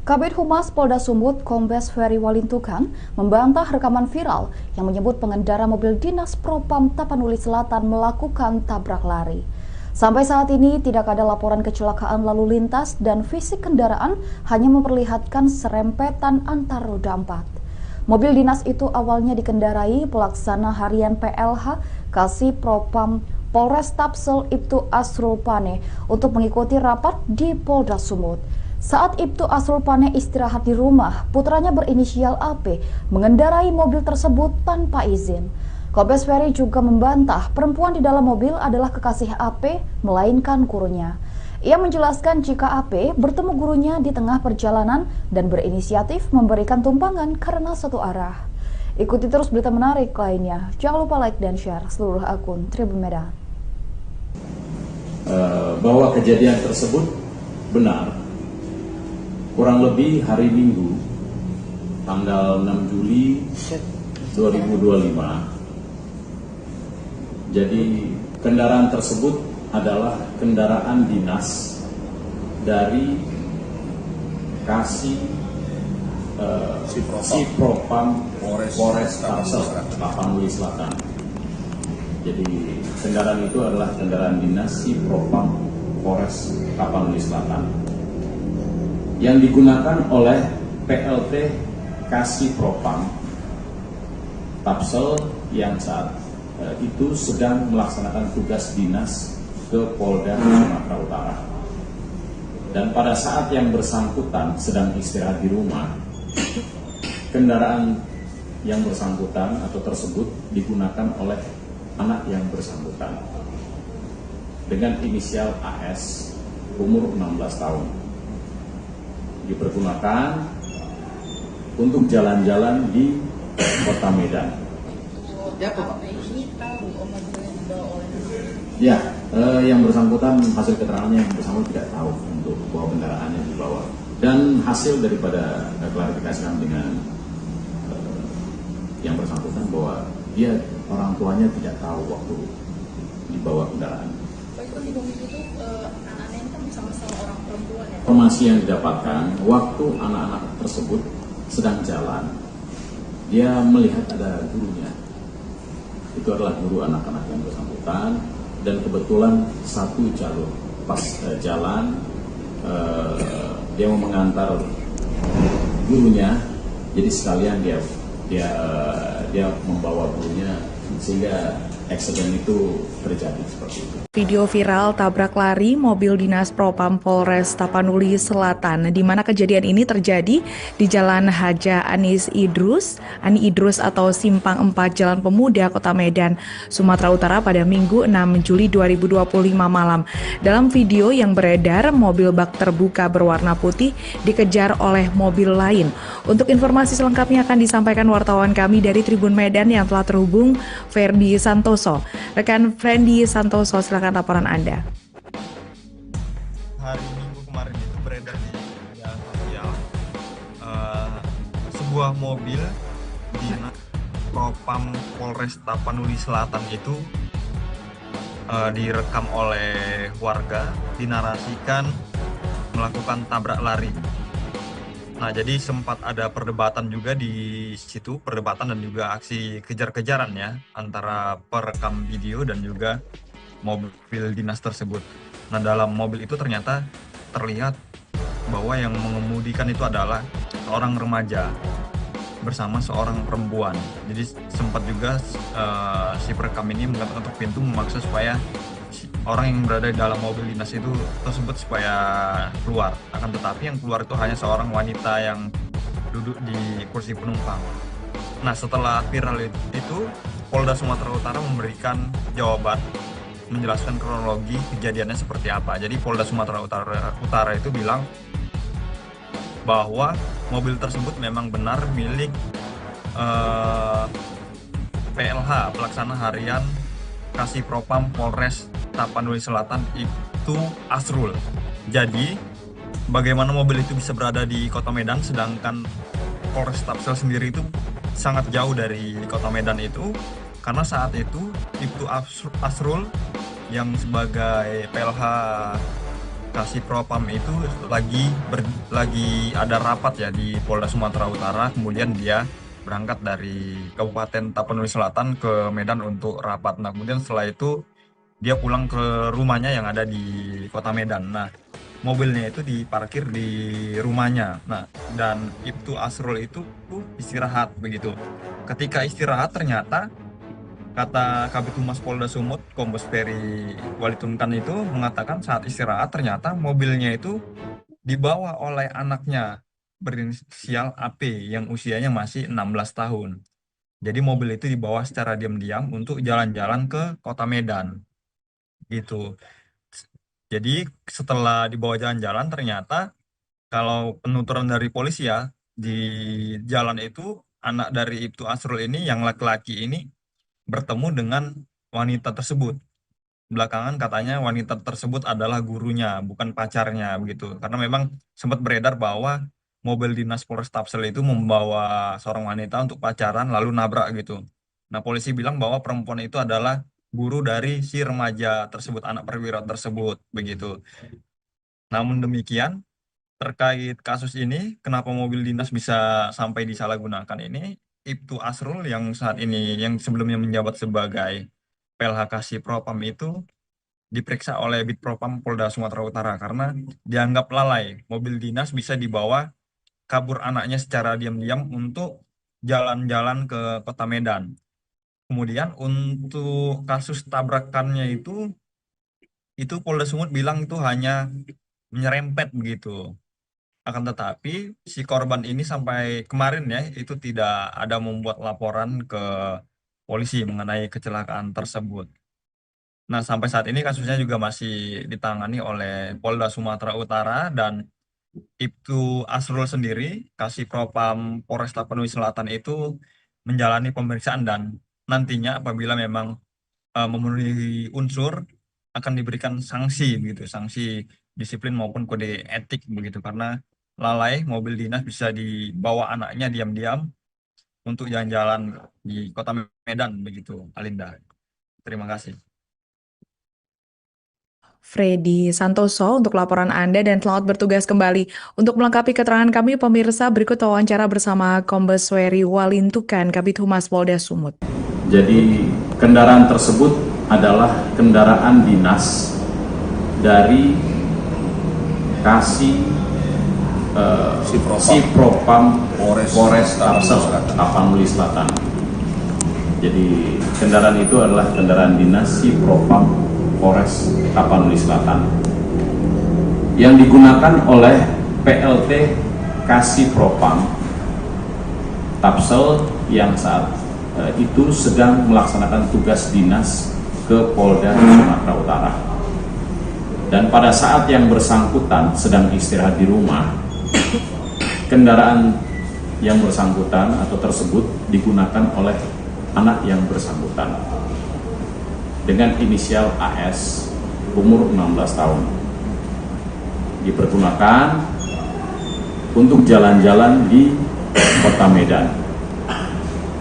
Kabid Humas Polda Sumut, Kombes Wery Walintukan, membantah rekaman viral yang menyebut pengendara mobil dinas Propam Tapanuli Selatan melakukan tabrak lari. Sampai saat ini tidak ada laporan kecelakaan lalu lintas dan fisik kendaraan hanya memperlihatkan serempetan antar roda 4. Mobil dinas itu awalnya dikendarai pelaksana harian PLH Kasih Propam Polres Tapsel Ibtu Asrul Pane untuk mengikuti rapat di Polda Sumut. Saat Ibtu Asrul Pane istirahat di rumah, putranya berinisial AP mengendarai mobil tersebut tanpa izin. Kombes Wery juga membantah perempuan di dalam mobil adalah kekasih AP, melainkan gurunya. Ia menjelaskan jika AP bertemu gurunya di tengah perjalanan dan berinisiatif memberikan tumpangan karena satu arah. Ikuti terus berita menarik lainnya. Jangan lupa like dan share seluruh akun Tribun Medan. Bahwa kejadian tersebut benar. Kurang lebih hari Minggu, tanggal 6 Juli 2025. Jadi kendaraan tersebut adalah kendaraan dinas dari Kasih Sipropam Polres Tapanuli Selatan. Jadi kendaraan itu adalah kendaraan dinas Sipropam Polres Tapanuli Selatan yang digunakan oleh PLT Kasih Propam Tapsel yang saat itu sedang melaksanakan tugas dinas ke Polda Sumatera Utara. Dan pada saat yang bersangkutan sedang istirahat di rumah, kendaraan yang bersangkutan atau tersebut digunakan oleh anak yang bersangkutan dengan inisial AS, umur 16 tahun. Dipergunakan untuk jalan-jalan di Kota Medan. Ya, yang bersangkutan hasil keterangannya yang bersangkutan tidak tahu untuk bahwa kendaraannya dibawa. Dan hasil daripada klarifikasi kami dengan yang bersangkutan bahwa dia orang tuanya tidak tahu waktu dibawa kendaraan. Anak-anak ini kan sama-sama orang perempuan ya. Informasi yang didapatkan waktu anak-anak tersebut sedang jalan, dia melihat ada gurunya. Itu adalah guru anak-anak yang bersangkutan dan kebetulan satu jalur pas jalan dia mau mengantar gurunya, jadi sekalian dia membawa gurunya sehingga accident itu terjadi seperti itu. Video viral tabrak lari mobil dinas Propam Polres Tapanuli Selatan, di mana kejadian ini terjadi di Jalan Haja Ani Idrus atau Simpang 4 Jalan Pemuda, Kota Medan, Sumatera Utara pada Minggu 6 Juli 2025 malam. Dalam video yang beredar, mobil bak terbuka berwarna putih dikejar oleh mobil lain. Untuk informasi selengkapnya akan disampaikan wartawan kami dari Tribun Medan yang telah terhubung, Ferdi Santoso. Rekan Ferdi Santoso, silakan laporan Anda. Hari Minggu kemarin itu beredar di media sosial sebuah mobil dinas Propam Polres Tapanuli Selatan itu direkam oleh warga, dinarasikan melakukan tabrak lari. Nah, jadi sempat ada perdebatan juga di situ, perdebatan dan juga aksi kejar-kejaran ya antara perekam video dan juga mobil dinas tersebut. Nah, dalam mobil itu ternyata terlihat bahwa yang mengemudikan itu adalah seorang remaja bersama seorang perempuan. Jadi sempat juga si perekam ini mengetuk pintu memaksa supaya orang yang berada di dalam mobil dinas itu tersebut supaya keluar. Akan tetapi yang keluar itu hanya seorang wanita yang duduk di kursi penumpang. Nah, setelah viral itu, Polda Sumatera Utara memberikan jawaban, menjelaskan kronologi kejadiannya seperti apa. Jadi Polda Sumatera Utara itu bilang bahwa mobil tersebut memang benar milik PLH, Pelaksana Harian Kasih Propam Polres Tapanuli Selatan, itu Asrul. Jadi bagaimana mobil itu bisa berada di Kota Medan sedangkan Polres Tapsel sendiri itu sangat jauh dari Kota Medan itu, karena saat itu Asrul yang sebagai PLH Kasih Propam itu lagi ada rapat ya di Polda Sumatera Utara, kemudian dia berangkat dari Kabupaten Tapanuli Selatan ke Medan untuk rapat. Nah, kemudian setelah itu dia pulang ke rumahnya yang ada di Kota Medan. Nah, mobilnya itu diparkir di rumahnya. Nah, dan Ibtu Asrul itu istirahat begitu. Ketika istirahat ternyata kata Kabid Humas Polda Sumut, Kombes Ferry Walitunkan itu mengatakan saat istirahat ternyata mobilnya itu dibawa oleh anaknya berinisial AP yang usianya masih 16 tahun. Jadi mobil itu dibawa secara diam-diam untuk jalan-jalan ke Kota Medan. Gitu. Jadi setelah dibawa jalan-jalan ternyata kalau penuturan dari polisi ya, di jalan itu anak dari Ibtu Asrul ini yang laki-laki ini bertemu dengan wanita tersebut. Belakangan katanya wanita tersebut adalah gurunya, bukan pacarnya begitu. Karena memang sempat beredar bahwa mobil dinas Polres Tapsel itu membawa seorang wanita untuk pacaran lalu nabrak gitu. Nah, polisi bilang bahwa perempuan itu adalah guru dari si remaja tersebut, anak perwira tersebut begitu. Namun demikian, terkait kasus ini, kenapa mobil dinas bisa sampai disalahgunakan ini, Ibtu Asrul yang saat ini, yang sebelumnya menjabat sebagai PLH Kasih Propam itu diperiksa oleh Bid Propam Polda Sumatera Utara karena dianggap lalai. Mobil dinas bisa dibawa kabur anaknya secara diam-diam untuk jalan-jalan ke Kota Medan. Kemudian untuk kasus tabrakannya itu Polda Sumut bilang itu hanya menyerempet begitu. Akan tetapi si korban ini sampai kemarin ya itu tidak ada membuat laporan ke polisi mengenai kecelakaan tersebut. Nah, sampai saat ini kasusnya juga masih ditangani oleh Polda Sumatera Utara dan Ibtu Asrul sendiri, Kasih Propam Polres Tapanuli Selatan itu menjalani pemeriksaan dan nantinya apabila memang memenuhi unsur akan diberikan sanksi begitu, sanksi disiplin maupun kode etik begitu, karena lalai mobil dinas bisa dibawa anaknya diam-diam untuk jalan-jalan di Kota Medan begitu, Alinda. Terima kasih. Ferdi Santoso untuk laporan Anda dan selamat bertugas kembali. Untuk melengkapi keterangan kami, pemirsa, berikut wawancara bersama Kombes Ferry Walintukan, Kabid Humas Polda Sumut. Jadi kendaraan tersebut adalah kendaraan dinas dari Kasih Si Propam Polres Tapanuli Selatan. Jadi kendaraan itu adalah kendaraan dinas Si Propam Polres Tapanuli Selatan yang digunakan oleh PLT Kasih Propam Tapsel yang saat itu sedang melaksanakan tugas dinas ke Polda Sumatera Utara. Dan pada saat yang bersangkutan sedang istirahat di rumah, kendaraan yang bersangkutan atau tersebut digunakan oleh anak yang bersangkutan dengan inisial AS, umur 16 tahun. Dipergunakan untuk jalan-jalan di Kota Medan.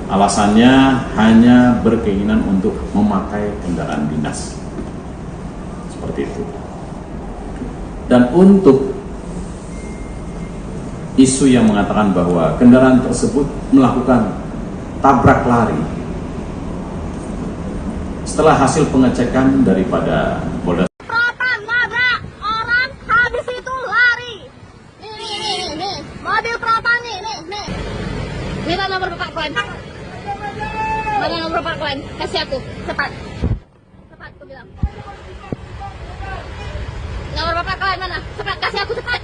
Alasannya hanya berkeinginan untuk memakai kendaraan dinas. Seperti itu. Dan untuk isu yang mengatakan bahwa kendaraan tersebut melakukan tabrak lari, setelah hasil pengecekan daripada Polda Propam nabrak orang, habis itu lari. Nih. Mobil propam nih. Minta nomor Bapak Klan. Mana nomor Bapak Klan? Kasih aku, cepat. Cepat, aku bilang. Nomor Bapak Klan mana? Cepat, kasih aku, cepat.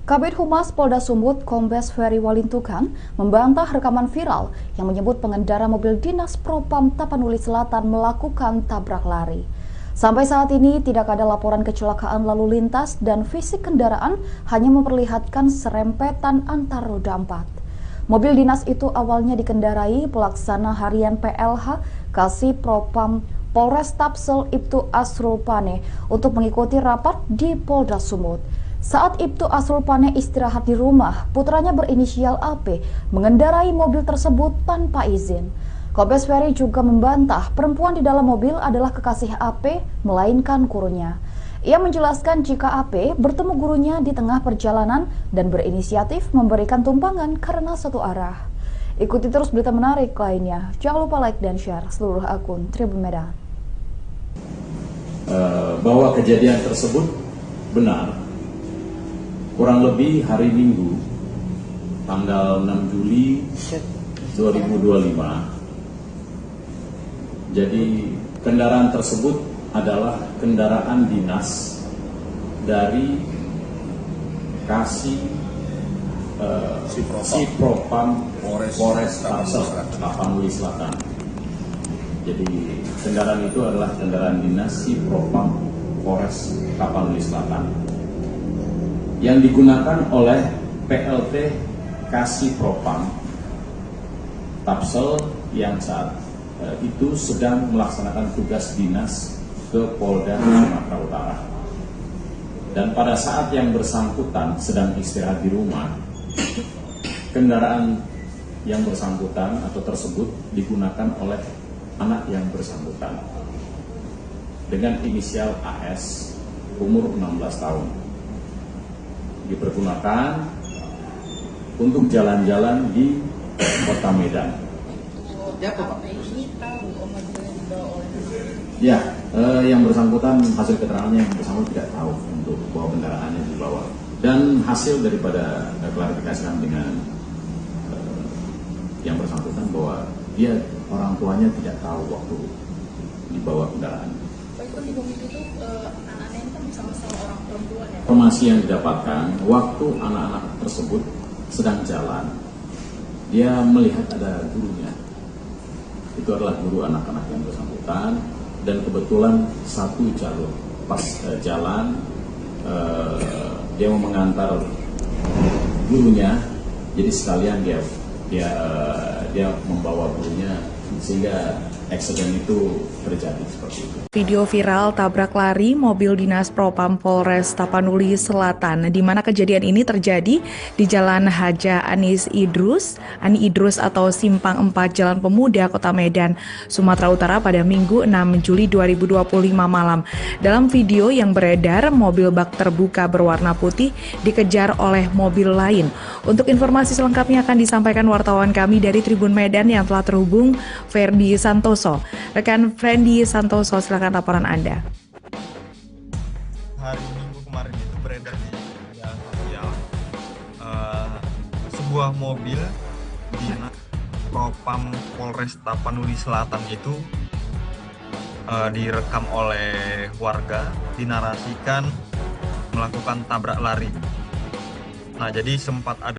Kabid Humas Polda Sumut Kombes Ferry Walintukan membantah rekaman viral yang menyebut pengendara mobil dinas Propam Tapanuli Selatan melakukan tabrak lari. Sampai saat ini tidak ada laporan kecelakaan lalu lintas dan fisik kendaraan hanya memperlihatkan serempetan antar roda 4. Mobil dinas itu awalnya dikendarai pelaksana harian PLH Kasih Propam Polres Tapsel Ibtu Asrul Pane untuk mengikuti rapat di Polda Sumut. Saat Ibtu Asrul Pane istirahat di rumah, putranya berinisial AP mengendarai mobil tersebut tanpa izin. Kombes Ferry juga membantah perempuan di dalam mobil adalah kekasih AP, melainkan gurunya. Ia menjelaskan jika AP bertemu gurunya di tengah perjalanan dan berinisiatif memberikan tumpangan karena satu arah. Ikuti terus berita menarik lainnya. Jangan lupa like dan share seluruh akun Tribun Medan. Bahwa kejadian tersebut benar. Kurang lebih hari Minggu, tanggal 6 Juli 2025. Jadi kendaraan tersebut adalah kendaraan dinas dari Kasih Si Propam Polres Tapanuli Selatan. Jadi kendaraan itu adalah kendaraan dinas Si Propam Polres Tapanuli Selatan yang digunakan oleh PLT Kasih Propam Tapsel yang saat itu sedang melaksanakan tugas dinas ke Polda Sumatera Utara. Dan pada saat yang bersangkutan sedang istirahat di rumah, kendaraan yang bersangkutan atau tersebut digunakan oleh anak yang bersangkutan dengan inisial AS, umur 16 tahun. Dipergunakan untuk jalan-jalan di Kota Medan. Ya, yang bersangkutan hasil keterangannya yang bersangkutan tidak tahu untuk bahwa kendaraannya dibawa. Dan hasil daripada klarifikasi kami dengan yang bersangkutan bahwa dia orang tuanya tidak tahu waktu dibawa kendaraan. Pak, itu di mobil itu anak-anaknya kan bersama-sama orang perempuan ya? Informasi yang didapatkan, waktu anak-anak tersebut sedang jalan, dia melihat ada gurunya. Itu adalah guru anak-anak yang bersangkutan, dan kebetulan satu jalur pas jalan dia mau mengantar gurunya, jadi sekalian dia membawa gurunya sehingga accident itu terjadi seperti itu. Video viral tabrak lari mobil dinas Propam Polres Tapanuli Selatan, di mana kejadian ini terjadi di Jalan Haja Ani Idrus atau Simpang 4 Jalan Pemuda, Kota Medan, Sumatera Utara pada Minggu 6 Juli 2025 malam. Dalam video yang beredar, mobil bak terbuka berwarna putih dikejar oleh mobil lain. Untuk informasi selengkapnya akan disampaikan wartawan kami dari Tribun Medan yang telah terhubung, Ferdi Santoso. Rekan Ferdi Santoso, silakan laporan Anda. Hari Minggu kemarin itu beredar di media sosial sebuah mobil dinas Propam Polres Tapanuli Selatan itu direkam oleh warga, dinarasikan melakukan tabrak lari. Nah, jadi sempat ada